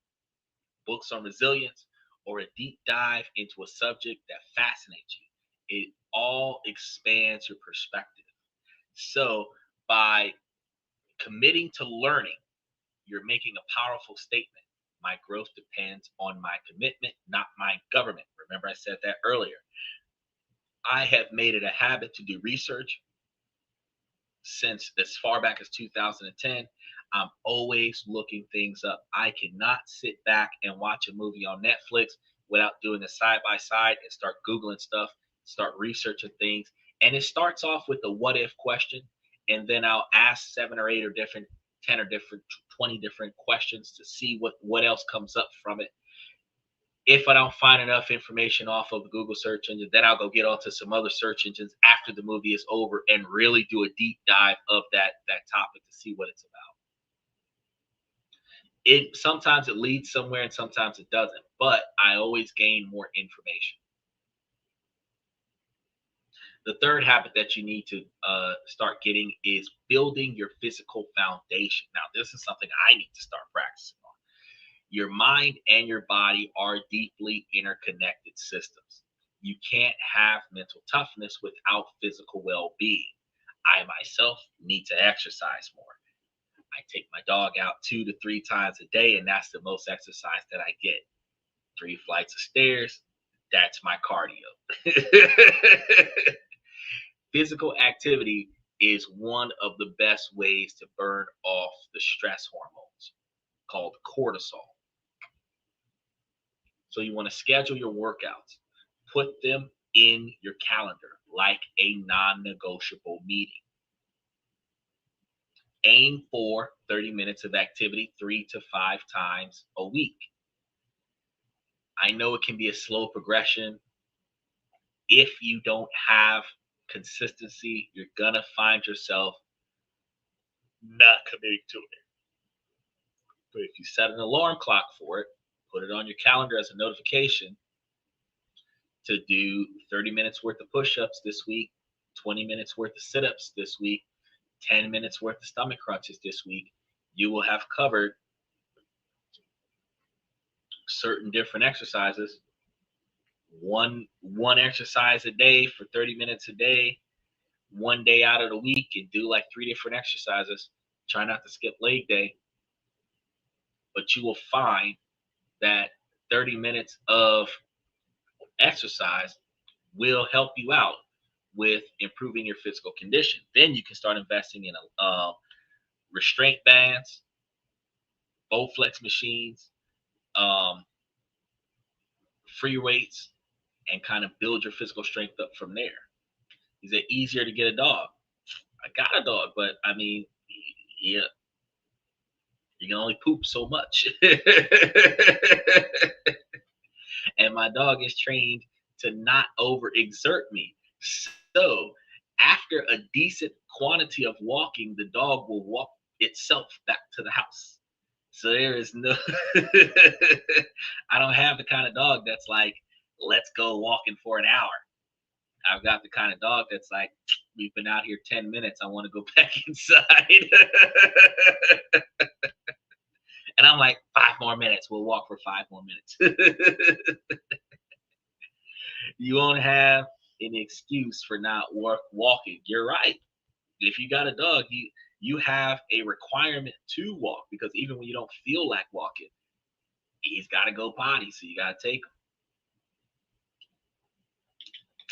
books on resilience, or a deep dive into a subject that fascinates you, it all expands your perspective. So by committing to learning, you're making a powerful statement. My growth depends on my commitment, not my government. Remember, I said that earlier. I have made it a habit to do research since as far back as 2010. I'm always looking things up. I cannot sit back and watch a movie on Netflix without doing a side by side and start Googling stuff, start researching things. And it starts off with the what if question. And then I'll ask 7 or 8 or different, 10 or different, 20 different questions to see what else comes up from it. If I don't find enough information off of the Google search engine, then I'll go get onto some other search engines after the movie is over and really do a deep dive of that topic to see what it's about. It sometimes it leads somewhere and sometimes it doesn't, but I always gain more information. The third habit that you need to start getting is building your physical foundation. Now, this is something I need to start practicing on. Your mind and your body are deeply interconnected systems. You can't have mental toughness without physical well-being. I myself need to exercise more. I take my dog out 2 to 3 times a day, and that's the most exercise that I get. 3 flights of stairs, that's my cardio. Physical activity is one of the best ways to burn off the stress hormones called cortisol. So you want to schedule your workouts, put them in your calendar like a non-negotiable meeting. Aim for 30 minutes of activity 3 to 5 times a week. I know it can be a slow progression. If you don't have consistency, you're going to find yourself not committing to it. But if you set an alarm clock for it, put it on your calendar as a notification to do 30 minutes worth of push-ups this week, 20 minutes worth of sit-ups this week, 10 minutes worth of stomach crunches this week, you will have covered certain different exercises. One exercise a day for 30 minutes a day, one day out of the week, and do like 3 different exercises. Try not to skip leg day. But you will find that 30 minutes of exercise will help you out with improving your physical condition. Then you can start investing in restraint bands, Bowflex machines, free weights, and kind of build your physical strength up from there. Is it easier to get a dog? I got a dog, but I mean, yeah, you can only poop so much. And my dog is trained to not overexert me. So after a decent quantity of walking, the dog will walk itself back to the house. So there is no, I don't have the kind of dog that's like, let's go walking for an hour. I've got the kind of dog that's like, we've been out here 10 minutes. I want to go back inside. And I'm like, 5 more minutes. We'll walk for 5 more minutes. You won't have an excuse for not walking. You're right. If you got a dog, you have a requirement to walk, because even when you don't feel like walking, he's got to go potty, so you got to take him.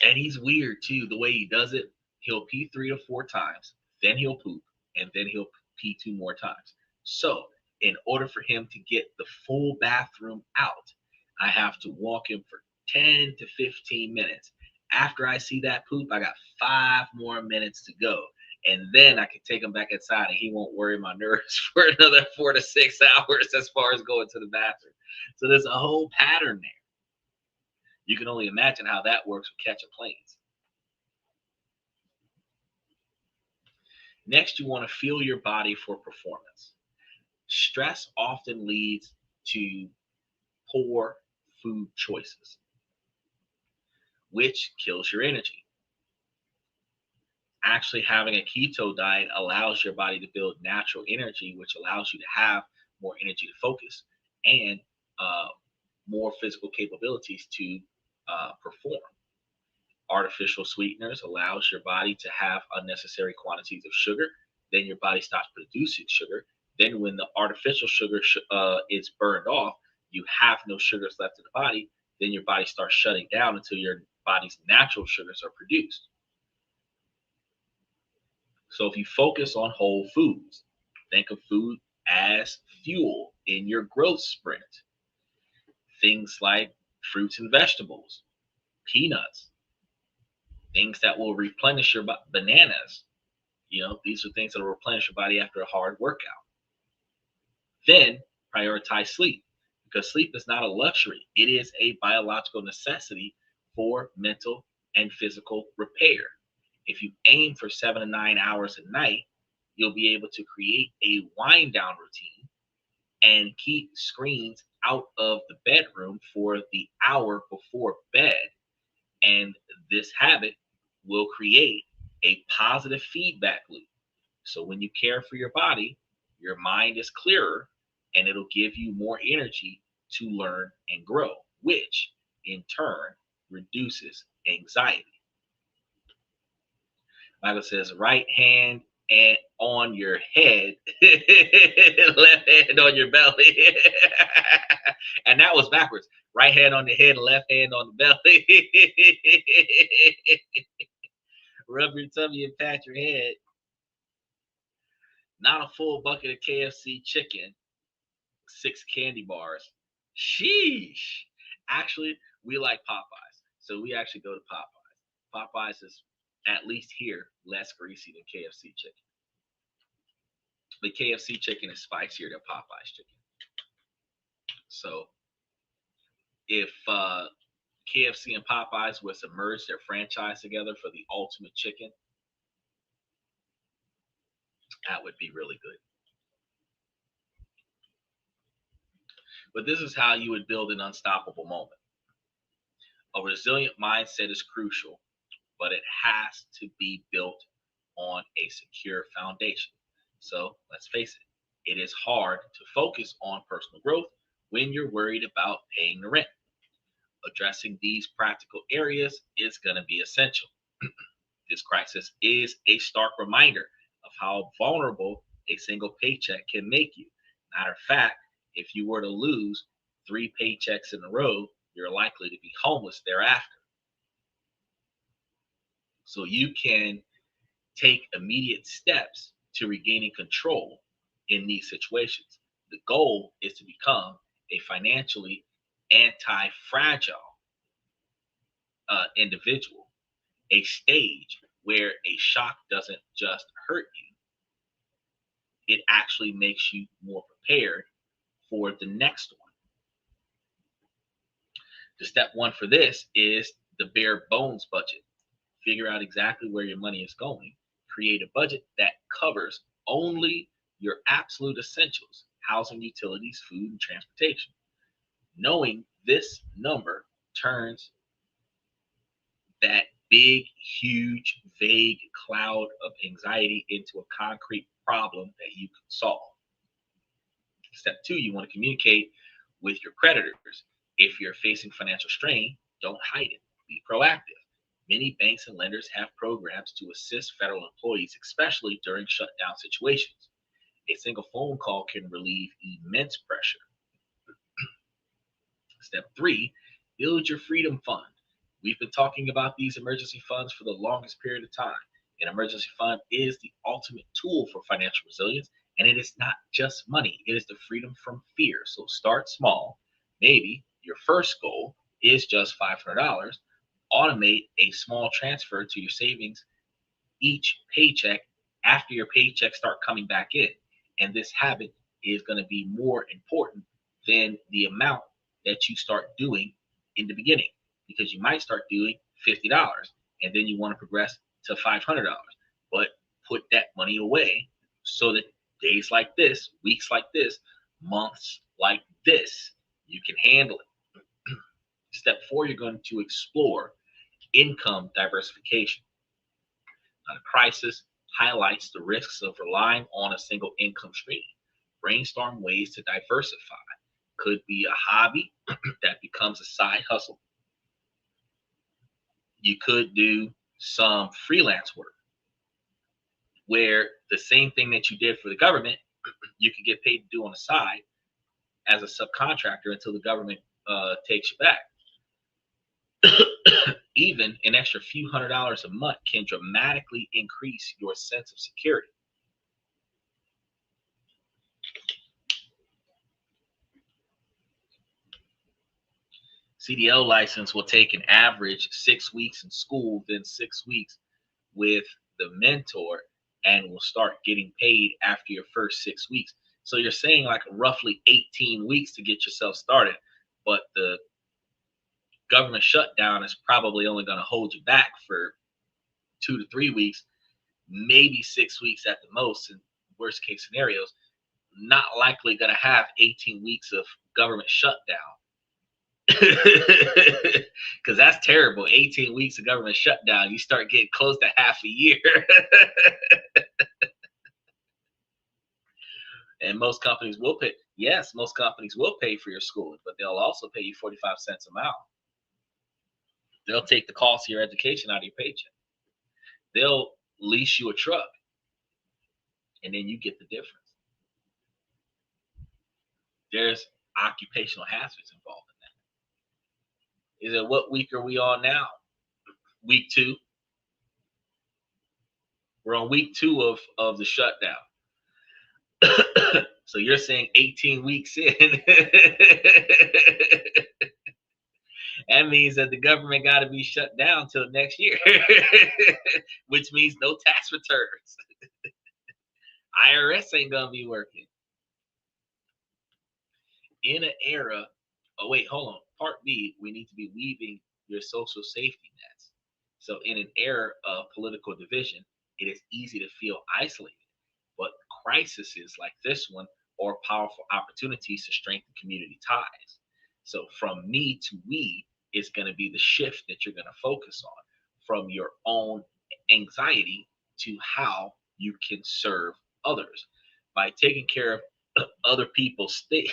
And he's weird too. The way he does it, he'll pee 3 to 4 times, then he'll poop, and then he'll pee 2 more times. So in order for him to get the full bathroom out, I have to walk him for 10 to 15 minutes. After I see that poop, I got 5 more minutes to go. And then I can take him back inside and he won't worry my nerves for another 4 to 6 hours as far as going to the bathroom. So there's a whole pattern there. You can only imagine how that works with catching planes. Next, you want to feel your body for performance. Stress often leads to poor food choices, which kills your energy. Actually, having a keto diet allows your body to build natural energy, which allows you to have more energy to focus and more physical capabilities to perform. Artificial sweeteners allows your body to have unnecessary quantities of sugar. Then your body stops producing sugar. Then when the artificial sugar is burned off, you have no sugars left in the body. Then your body starts shutting down until your body's natural sugars are produced. So if you focus on whole foods, think of food as fuel in your growth sprint. Things like fruits and vegetables, peanuts, things that will replenish your bananas. These are things that will replenish your body after a hard workout. Then prioritize sleep. because sleep is not a luxury. It is a biological necessity for mental and physical repair. If you aim for 7 to 9 hours a night, you'll be able to create a wind down routine and keep screens out of the bedroom for the hour before bed. And this habit will create a positive feedback loop. So when you care for your body, your mind is clearer and it'll give you more energy to learn and grow, which in turn reduces anxiety. Michael says, right hand and on your head, left hand on your belly. And that was backwards. Right hand on the head, left hand on the belly. Rub your tummy and pat your head. Not a full bucket of KFC chicken, 6 candy bars. Sheesh. Actually, we like Popeyes. So we actually go to Popeyes. Popeyes is, at least here, less greasy than KFC chicken. The KFC chicken is spicier than Popeyes chicken. So if KFC and Popeyes was to merge their franchise together for the ultimate chicken, that would be really good. But this is how you would build an unstoppable moment. A resilient mindset is crucial, but it has to be built on a secure foundation. So let's face it, it is hard to focus on personal growth when you're worried about paying the rent. Addressing these practical areas is going to be essential. This crisis is a stark reminder of how vulnerable a single paycheck can make you. Matter of fact, if you were to lose 3 paychecks in a row, you're likely to be homeless thereafter. So you can take immediate steps to regaining control in these situations. The goal is to become a financially anti-fragile individual, a stage where a shock doesn't just hurt you, it actually makes you more prepared for the next one. The step one for this is the bare bones budget. Figure out exactly where your money is going. Create a budget that covers only your absolute essentials: housing, utilities, food, and transportation. Knowing this number turns that big, huge, vague cloud of anxiety into a concrete problem that you can solve. Step 2, you want to communicate with your creditors. If you're facing financial strain, don't hide it. Be proactive. Many banks and lenders have programs to assist federal employees, especially during shutdown situations. A single phone call can relieve immense pressure. Step 3, build your freedom fund. We've been talking about these emergency funds for the longest period of time. An emergency fund is the ultimate tool for financial resilience, and it is not just money, it is the freedom from fear. So start small. Maybe your first goal is just $500. Automate a small transfer to your savings each paycheck after your paychecks start coming back in. And this habit is going to be more important than the amount that you start doing in the beginning, because you might start doing $50 and then you want to progress to $500. But put that money away so that days like this, weeks like this, months like this, you can handle it. Step 4, you're going to explore income diversification. Now, the crisis highlights the risks of relying on a single income stream. Brainstorm ways to diversify. Could be a hobby that becomes a side hustle. You could do some freelance work where the same thing that you did for the government, you could get paid to do on the side as a subcontractor until the government takes you back. Even an extra few $100s a month can dramatically increase your sense of security. CDL license will take an average 6 weeks in school, then 6 weeks with the mentor, and will start getting paid after your first 6 weeks. So you're saying like roughly 18 weeks to get yourself started, but the government shutdown is probably only going to hold you back for 2 to 3 weeks, maybe 6 weeks at the most in worst case scenarios. Not likely going to have 18 weeks of government shutdown. Because that's terrible. 18 weeks of government shutdown, you start getting close to half a year. And most companies will pay. Yes, most companies will pay for your schooling, but they'll also pay you 45 cents a mile. They'll take the cost of your education out of your paycheck. They'll lease you a truck, and then you get the difference. There's occupational hazards involved in that. Is it, what week are we on now? Week 2. We're on week 2 of the shutdown. So you're saying 18 weeks in. That means that the government got to be shut down till next year, which means no tax returns. IRS ain't gonna be working. In an era, oh wait, hold on. Part B, we need to be weaving your social safety nets. So in an era of political division, it is easy to feel isolated, but crises like this one are powerful opportunities to strengthen community ties. So from me to we is going to be the shift that you're going to focus on, from your own anxiety to how you can serve others by taking care of other people's things.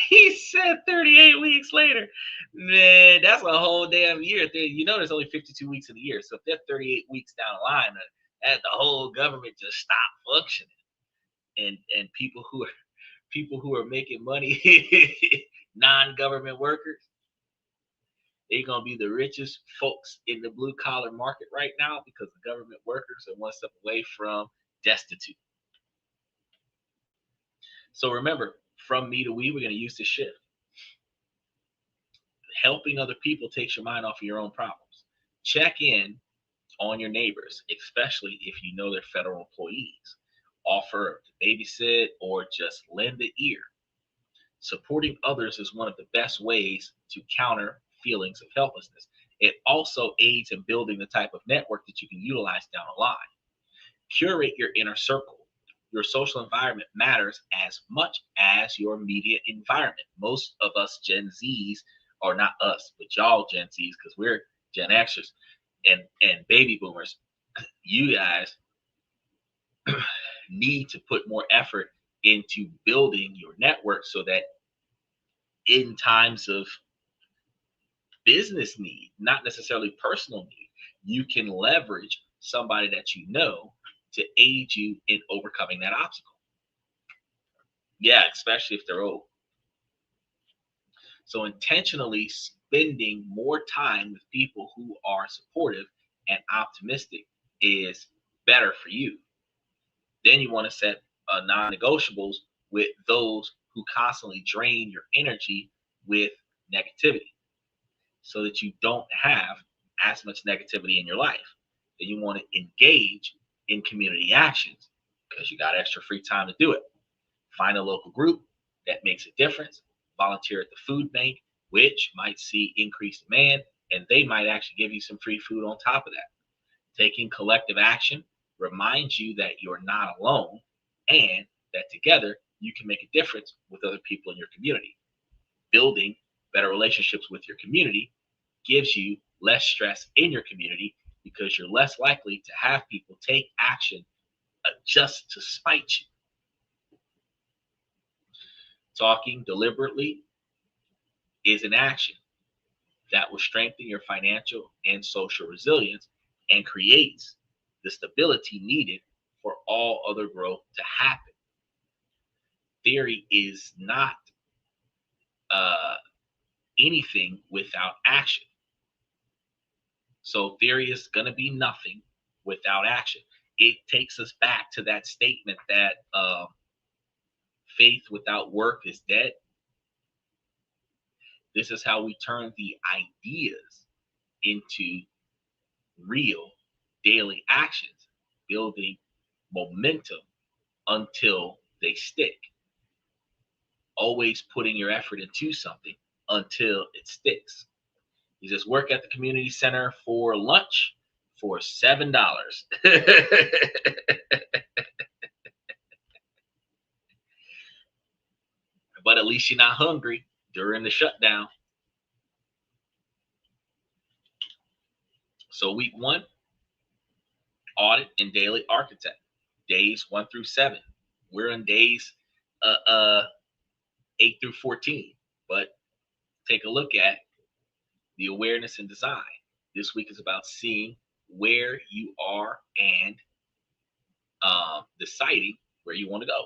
He said 38 weeks later. Man, that's a whole damn year. You know, there's only 52 weeks in a year. So if they're 38 weeks down the line, that the whole government just stopped functioning. And people who are making money, non-government workers, they're gonna be the richest folks in the blue collar market right now, because the government workers are one step away from destitute. So remember, from me to we, we're gonna use this shift. Helping other people takes your mind off of your own problems. Check in on your neighbors, especially if you know they're federal employees. Offer to babysit or just lend an ear. Supporting others is one of the best ways to counter feelings of helplessness. It also aids in building the type of network that you can utilize down the line. Curate your inner circle. Your social environment matters as much as your immediate environment. Most of us Gen Zs, or not us, but y'all Gen Zs, because we're Gen Xers and baby boomers, you guys need to put more effort into building your network so that in times of business need, not necessarily personal need, you can leverage somebody that you know to aid you in overcoming that obstacle. Yeah, especially if they're old. So intentionally spending more time with people who are supportive and optimistic is better for you. Then you want to set non-negotiables with those who constantly drain your energy with negativity, so that you don't have as much negativity in your life. Then you want to engage in community actions because you got extra free time to do it. Find a local group that makes a difference. Volunteer at the food bank, which might see increased demand, and they might actually give you some free food on top of that. Taking collective action reminds you that you're not alone and that together you can make a difference with other people in your community. Building better relationships with your community gives you less stress in your community because you're less likely to have people take action just to spite you. Talking deliberately is an action that will strengthen your financial and social resilience and creates the stability needed for all other growth to happen. Theory is not anything without action. So theory is going to be nothing without action. It takes us back to that statement that faith without work is dead. This is how we turn the ideas into real daily actions, building momentum until they stick. always putting your effort into something until it sticks. You just work at the community center for lunch for $7. But at least you're not hungry during the shutdown. So week 1, audit and daily architect, days 1 through 7. We're on days 8 through 14. But take a look at the awareness and design. This week is about seeing where you are and deciding where you want to go.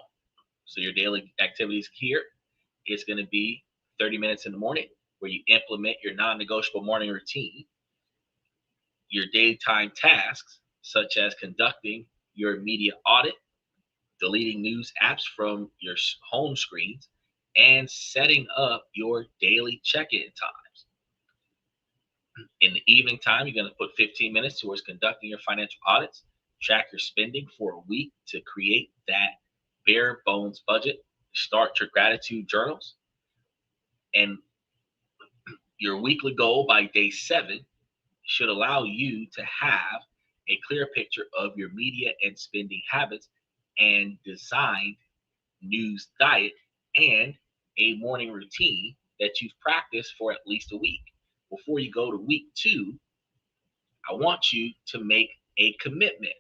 So your daily activities here is going to be 30 minutes in the morning where you implement your non-negotiable morning routine. Your daytime tasks, such as conducting your media audit, deleting news apps from your home screens, and setting up your daily check-in times. In the evening time, you're going to put 15 minutes towards conducting your financial audits, track your spending for a week to create that bare bones budget, start your gratitude journals, and your weekly goal by day 7 should allow you to have a clear picture of your media and spending habits and designed news diet and a morning routine that you've practiced for at least a week. Before you go to week 2, I want you to make a commitment.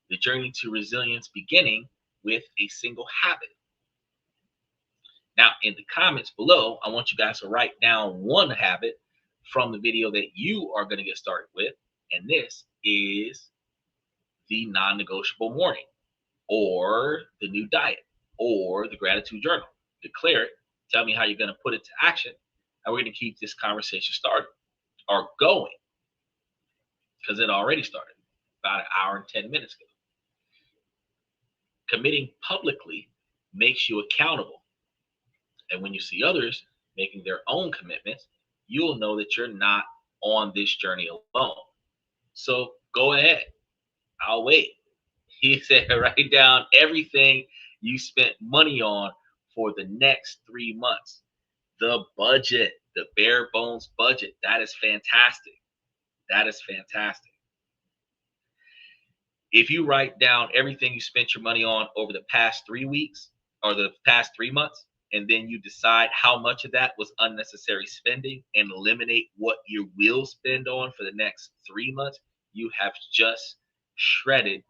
The journey to resilience beginning with a single habit. Now, in the comments below, I want you guys to write down one habit from the video that you are going to get started with. And this is the non-negotiable morning, or the new diet, or the gratitude journal. Declare it. Tell me how you're going to put it to action. And we're going to keep this conversation started or going, because it already started about an hour and 10 minutes ago. Committing publicly makes you accountable. And when you see others making their own commitments, you'll know that you're not on this journey alone. So go ahead. I'll wait. He said, write down everything you spent money on for the next 3 months. The budget, the bare bones budget. That is fantastic. That is fantastic. If you write down everything you spent your money on over the past 3 weeks or the past 3 months, and then you decide how much of that was unnecessary spending and eliminate what you will spend on for the next 3 months, you have just shredded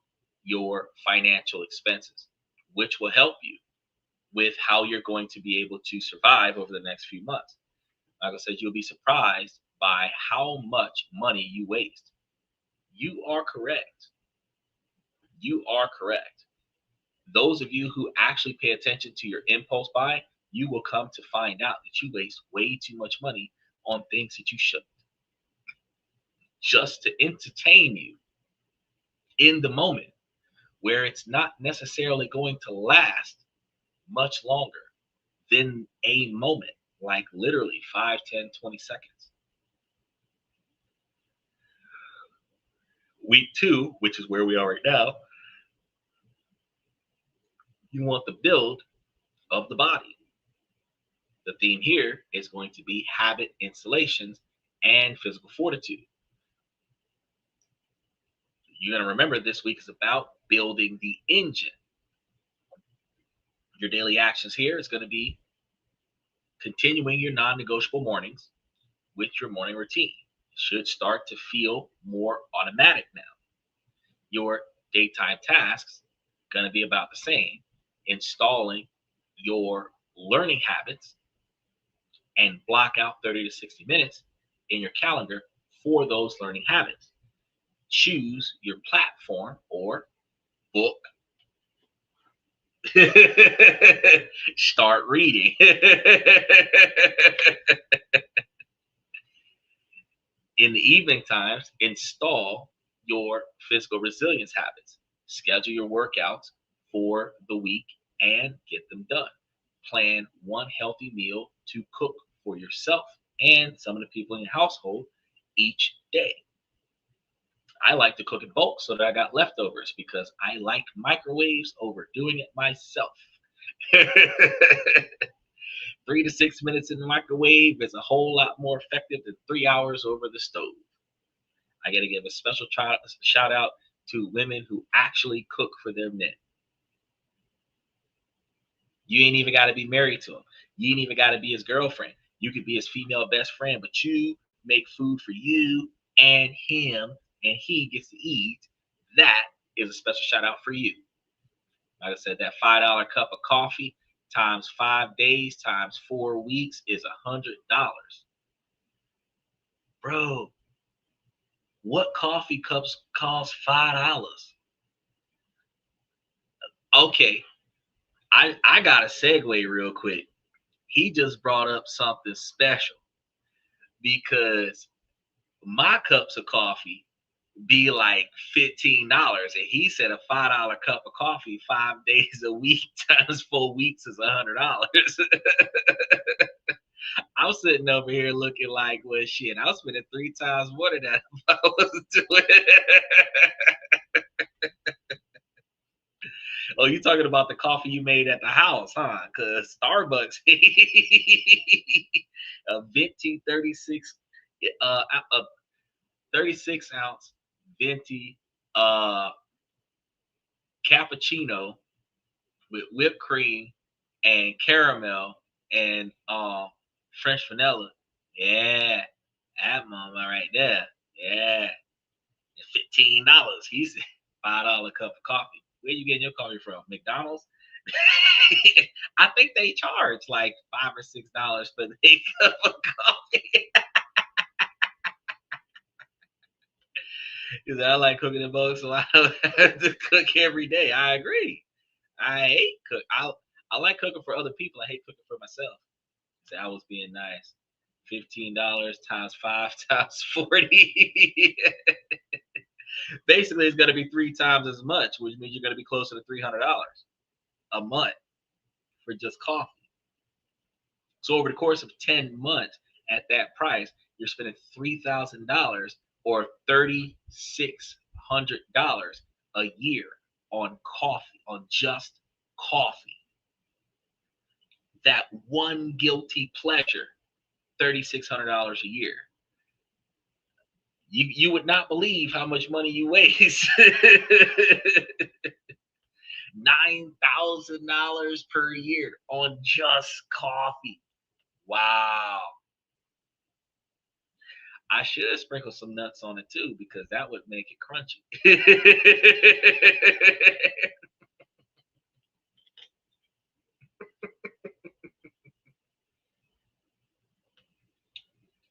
your financial expenses, which will help you with how you're going to be able to survive over the next few months. Like I said, you'll be surprised by how much money you waste. You are correct. You are correct. Those of you who actually pay attention to your impulse buy, you will come to find out that you waste way too much money on things that you shouldn't, just to entertain you in the moment, where it's not necessarily going to last much longer than a moment, like literally 5, 10, 20 seconds. Week 2, which is where we are right now, you want the build of the body. The theme here is going to be habit installations and physical fortitude. You're going to remember this week is about building the engine. Your daily actions here is going to be continuing your non-negotiable mornings with your morning routine. It should start to feel more automatic now. Your daytime tasks are going to be about the same. Installing your learning habits and block out 30 to 60 minutes in your calendar for those learning habits. Choose your platform or book. Start reading. In the evening times, install your physical resilience habits. Schedule your workouts for the week and get them done. Plan one healthy meal to cook for yourself and some of the people in your household each day. I like to cook in bulk so that I got leftovers, because I like microwaves over doing it myself. 3 to 6 minutes in the microwave is a whole lot more effective than 3 hours over the stove. I got to give a special shout out to women who actually cook for their men. You ain't even got to be married to him. You ain't even got to be his girlfriend. You could be his female best friend, but you make food for you and him, and he gets to eat. That is a special shout out for you. Like I said, that $5 cup of coffee times 5 days times 4 weeks is $100. Bro, what coffee cups cost $5? Okay, I got a segue real quick. He just brought up something special because my cups of coffee be like $15, and he said a $5 cup of coffee 5 days a week times 4 weeks is $100. I'm sitting over here looking like, well, shit, I was spending 3 times more than that if I was doing it. Oh, you talking about the coffee you made at the house, huh? Because Starbucks, a venti 36, a 36 ounce venti cappuccino with whipped cream and caramel and French vanilla. Yeah, that mama right there. Yeah, $15. He's $5 cup of coffee. Where you getting your coffee from? McDonald's? I think they charge like $5 or $6 for the cup of coffee. Because I like cooking in bulk, so I don't have to cook every day. I agree. I hate cook. I like cooking for other people. I hate cooking for myself. So I was being nice. $15 times 5 times 40. Basically, it's going to be 3 times as much, which means you're going to be closer to $300 a month for just coffee. So over the course of 10 months at that price, you're spending $3,000 or $3,600 a year on coffee, on just coffee. That one guilty pleasure, $3,600 a year. You would not believe how much money you waste. $9,000 per year on just coffee. Wow. I should sprinkle some nuts on it too, because that would make it crunchy.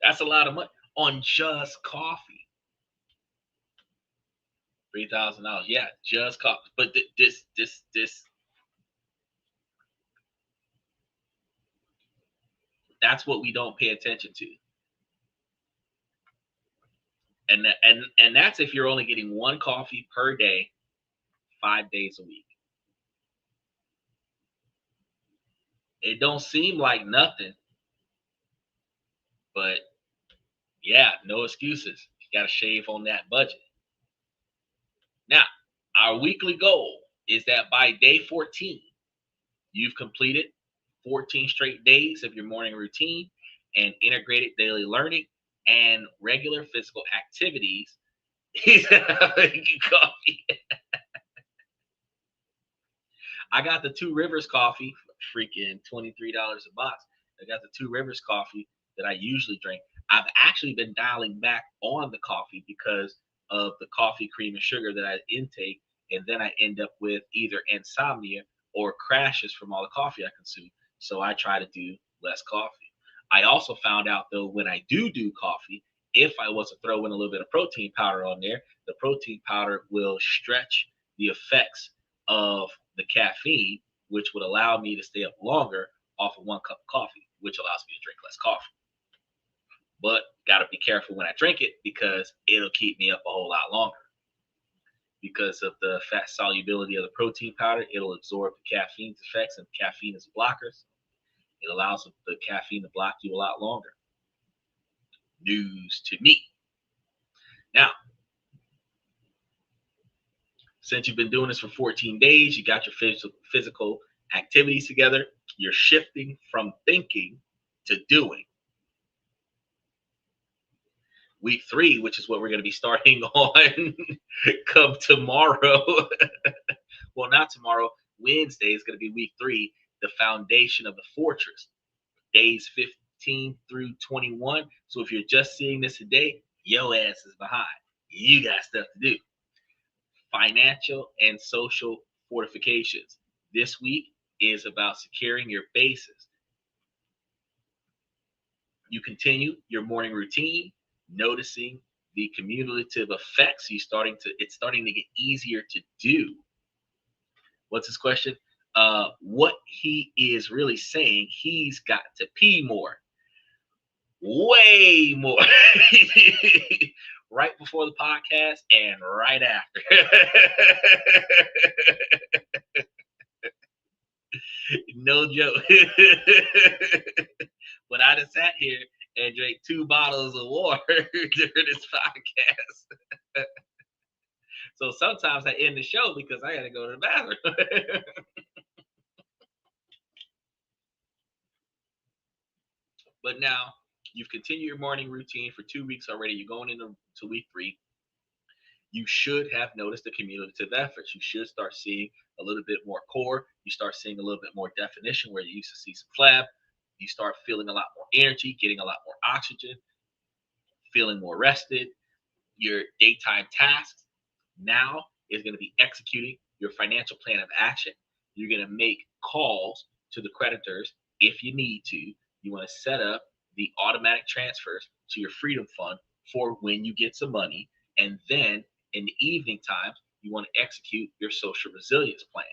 That's a lot of money on just coffee. $3,000. Yeah, just coffee. But this. That's what we don't pay attention to. And that's if you're only getting one coffee per day, 5 days a week. It don't seem like nothing, but yeah, no excuses. You got to shave on that budget. Now, our weekly goal is that by day 14, you've completed 14 straight days of your morning routine and integrated daily learning and regular physical activities. Coffee. I got the Two Rivers coffee, freaking $23 a box. I got the Two Rivers coffee that I usually drink. I've actually been dialing back on the coffee because of the coffee, cream, and sugar that I intake, and then I end up with either insomnia or crashes from all the coffee I consume. So I try to do less coffee. I also found out though, when I do coffee, if I was to throw in a little bit of protein powder on there, the protein powder will stretch the effects of the caffeine, which would allow me to stay up longer off of 1 cup of coffee, which allows me to drink less coffee. But got to be careful when I drink it because it'll keep me up a whole lot longer. Because of the fat solubility of the protein powder, it'll absorb the caffeine's effects, and caffeine is blockers. It allows the caffeine to block you a lot longer. News to me. Now, since you've been doing this for 14 days, you got your physical activities together. You're shifting from thinking to doing. Week 3, which is what we're going to be starting on come tomorrow. Well, not tomorrow. Wednesday is going to be week 3, the foundation of the fortress, days 15 through 21. So if you're just seeing this today, your ass is behind. You got stuff to do. Financial and social fortifications. This week is about securing your bases. You continue your morning routine, noticing the cumulative effects. It's starting to get easier to do. What's his question? What he is really saying, he's got to pee more. Way more. Right before the podcast and right after. No joke. But I just sat here and drank 2 bottles of water during this podcast. So sometimes I end the show because I got to go to the bathroom. But now you've continued your morning routine for 2 weeks already. You're going into week 3. You should have noticed the cumulative efforts. You should start seeing a little bit more core. You start seeing a little bit more definition where you used to see some flab. You start feeling a lot more energy, getting a lot more oxygen, feeling more rested. Your daytime tasks now is going to be executing your financial plan of action. You're going to make calls to the creditors if you need to. You want to set up the automatic transfers to your freedom fund for when you get some money. And then in the evening times, you want to execute your social resilience plan.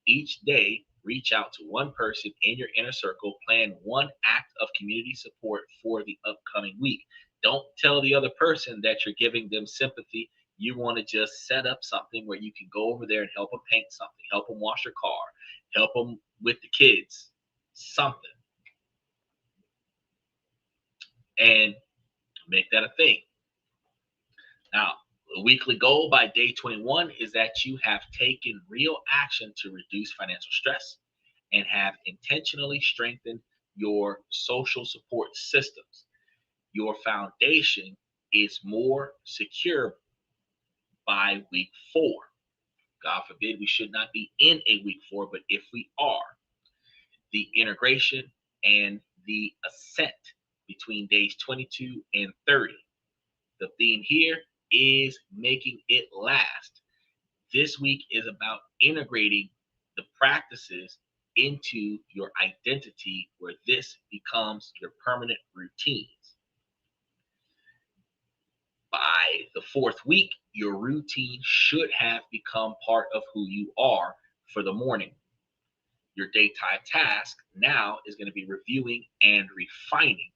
Each day, reach out to one person in your inner circle, plan one act of community support for the upcoming week. Don't tell the other person that you're giving them sympathy. You want to just set up something where you can go over there and help them paint something, help them wash their car, help them with the kids, something. And make that a thing. Now, the weekly goal by day 21 is that you have taken real action to reduce financial stress and have intentionally strengthened your social support systems. Your foundation is more secure by week 4. God forbid we should not be in a week 4, but if we are, the integration and the ascent between days 22 and 30. The theme here is making it last. This week is about integrating the practices into your identity where this becomes your permanent routines. By the 4th week, your routine should have become part of who you are for the morning. Your daytime task now is going to be reviewing and refining,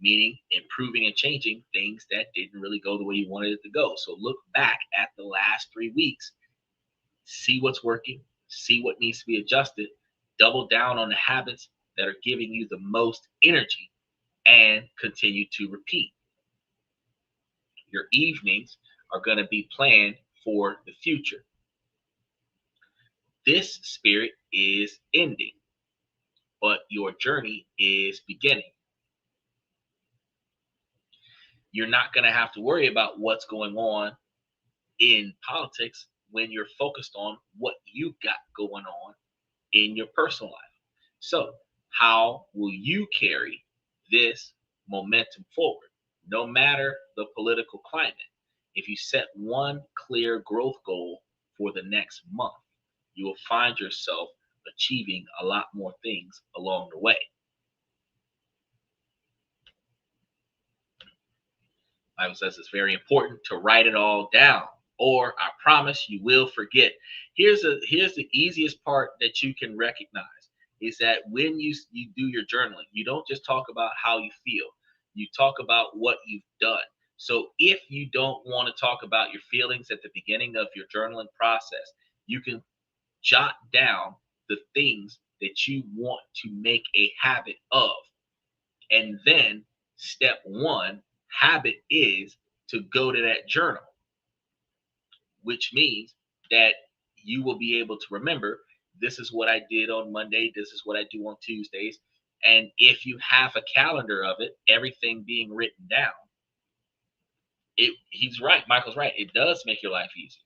meaning improving and changing things that didn't really go the way you wanted it to go. So look back at the last 3 weeks, see what's working, see what needs to be adjusted, double down on the habits that are giving you the most energy, and continue to repeat. Your evenings are going to be planned for the future. This spirit is ending, but your journey is beginning. You're not going to have to worry about what's going on in politics when you're focused on what you got going on in your personal life. So, how will you carry this momentum forward? No matter the political climate, if you set one clear growth goal for the next month, you will find yourself achieving a lot more things along the way. Bible says it's very important to write it all down, or I promise you will forget. Here's the easiest part that you can recognize is that when you do your journaling, you don't just talk about how you feel. You talk about what you've done. So if you don't want to talk about your feelings at the beginning of your journaling process, you can jot down the things that you want to make a habit of. And then step 1 habit is to go to that journal, which means that you will be able to remember this is what I did on Monday, this is what I do on Tuesdays. And if you have a calendar of it, everything being written down, he's right, Michael's right, it does make your life easier.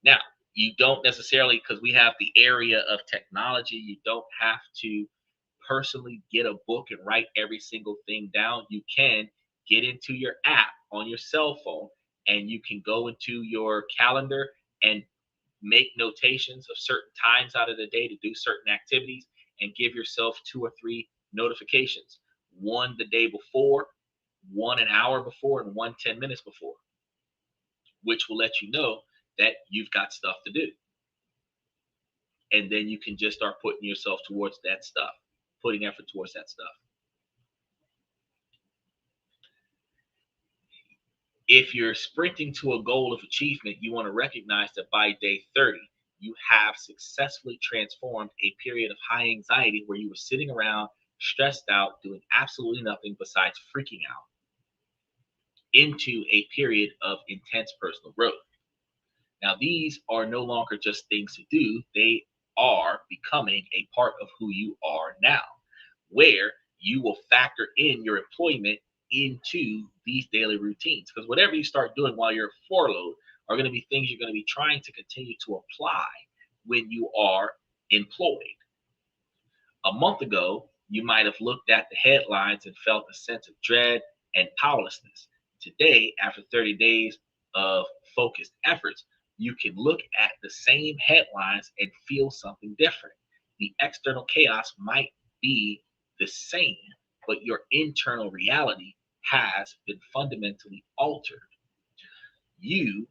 Now, you don't necessarily, because we have the area of technology, you don't have to personally get a book and write every single thing down. You can get into your app on your cell phone, and you can go into your calendar and make notations of certain times out of the day to do certain activities, and give yourself 2 or 3 notifications. One the day before, one an hour before, and one 10 minutes before, which will let you know that you've got stuff to do. And then you can just start putting yourself towards that stuff, putting effort towards that stuff. If you're sprinting to a goal of achievement, you want to recognize that by day 30, you have successfully transformed a period of high anxiety where you were sitting around, stressed out, doing absolutely nothing besides freaking out, into a period of intense personal growth. Now, these are no longer just things to do. They are becoming a part of who you are now, where you will factor in your employment into these daily routines. Because whatever you start doing while you're furloughed are going to be things you're going to be trying to continue to apply when you are employed. A month ago, you might have looked at the headlines and felt a sense of dread and powerlessness. Today, after 30 days of focused efforts, you can look at the same headlines and feel something different. The external chaos might be the same, but your internal reality has been fundamentally altered. You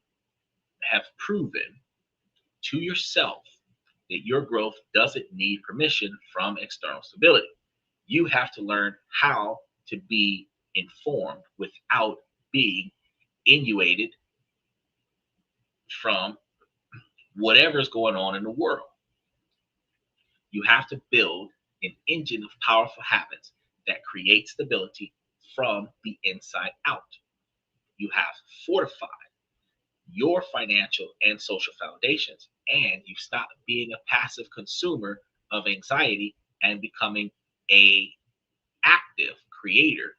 have proven to yourself that your growth doesn't need permission from external stability. You have to learn how to be informed without being inundated from whatever's going on in the world. You have to build an engine of powerful habits that create stability from the inside out. You have fortified your financial and social foundations, and you stop being a passive consumer of anxiety and becoming a active creator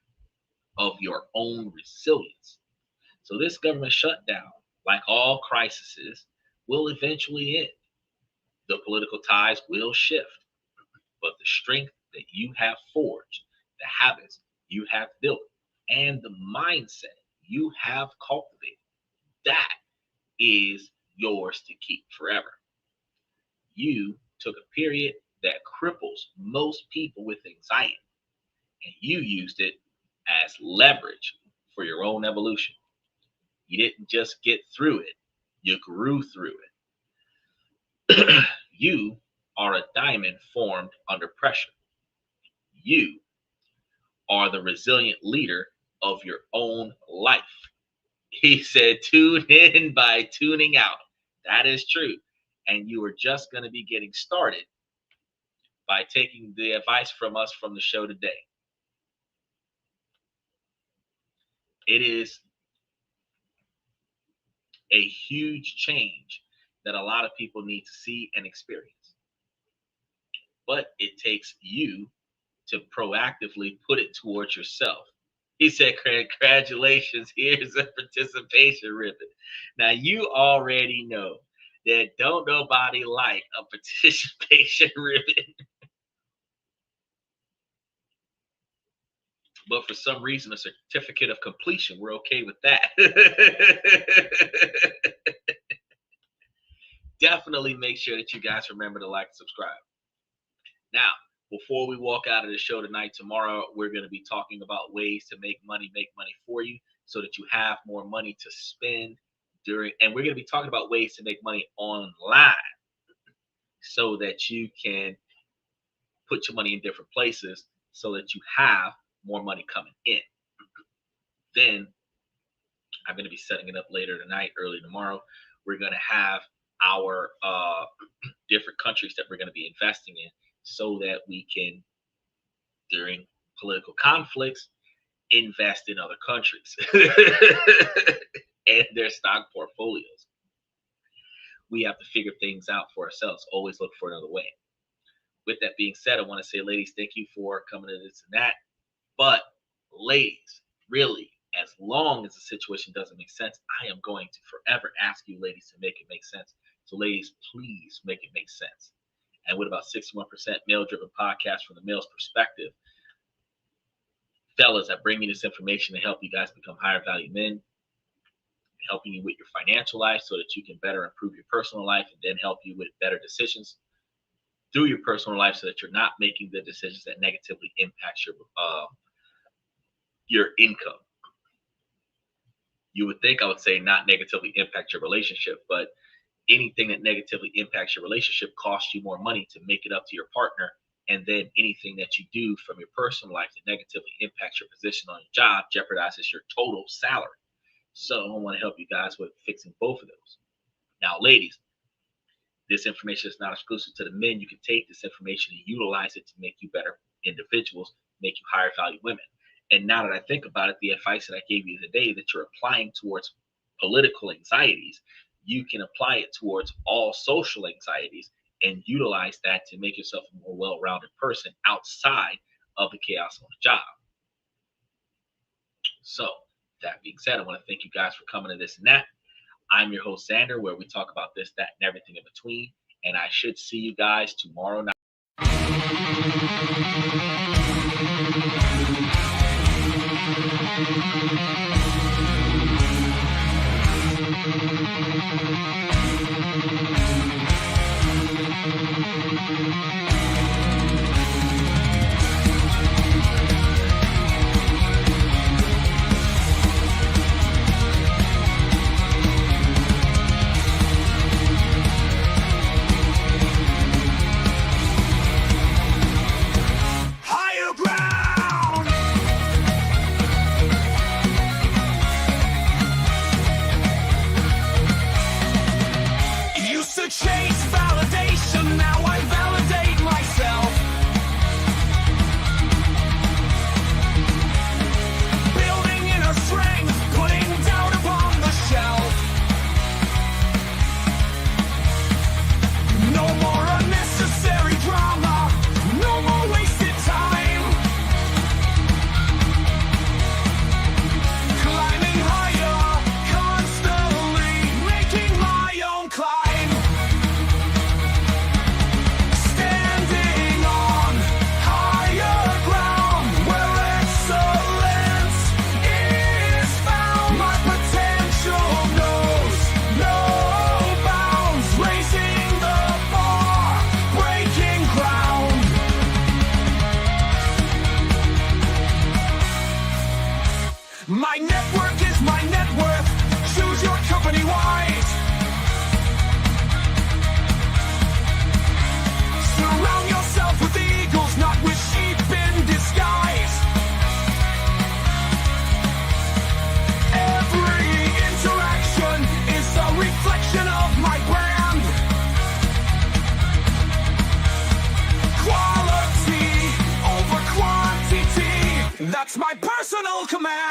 of your own resilience. So this government shutdown, like all crises, will eventually end. The political ties will shift, but the strength that you have forged, the habits you have built, and the mindset you have cultivated, that is yours to keep forever. You took a period that cripples most people with anxiety, and you used it as leverage for your own evolution. You didn't just get through it, you grew through it. You are a diamond formed under pressure. You are the resilient leader of your own life. He said, tune in by tuning out. That is true. And you are just going to be getting started by taking the advice from us from the show today. It is a huge change that a lot of people need to see and experience. But it takes you to proactively put it towards yourself. He said, congratulations, here's a participation ribbon. Now, you already know that don't nobody like a participation ribbon. But for some reason, a certificate of completion, we're okay with that. Definitely make sure that you guys remember to like and subscribe. Now, before we walk out of the show tonight, tomorrow, we're going to be talking about ways to make money for you so that you have more money to spend during, and we're going to be talking about ways to make money online so that you can put your money in different places so that you have more money coming in. Then I'm going to be setting it up later tonight, early tomorrow. We're going to have our different countries that we're going to be investing in so that we can, during political conflicts, invest in other countries and their stock portfolios. we have to figure things out for ourselves. Always look for another way. With that being said, I want to say, ladies, thank you for coming to this and that. But ladies, really, as long as the situation doesn't make sense, I am going to forever ask you, ladies, to make it make sense. So, ladies, please make it make sense. And with about 61% male-driven podcast from the male's perspective, fellas, I bring you this information to help you guys become higher value men, helping you with your financial life so that you can better improve your personal life and then help you with better decisions through your personal life so that you're not making the decisions that negatively impact your income. You would think I would say not negatively impact your relationship, but anything that negatively impacts your relationship costs you more money to make it up to your partner. And then anything that you do from your personal life that negatively impacts your position on your job jeopardizes your total salary. So I want to help you guys with fixing both of those. Now, ladies, this information is not exclusive to the men. You can take this information and utilize it to make you better individuals, make you higher value women. And now that I think about it, the advice that I gave you today that you're applying towards political anxieties, you can apply it towards all social anxieties and utilize that to make yourself a more well-rounded person outside of the chaos on the job. So, that being said, I want to thank you guys for coming to this and that. I'm your host, Xander, where we talk about this, that, and everything in between. And I should see you guys tomorrow night. Chase validation, now I validate myself. Building inner strength, putting doubt upon the shelf. No more unnecessary drama, no more wasted time. Climbing higher, constantly making my own climb. My network is my net worth. Choose your company wise. Surround yourself with eagles, not with sheep in disguise. Every interaction is a reflection of my brand. Quality over quantity, that's my personal command.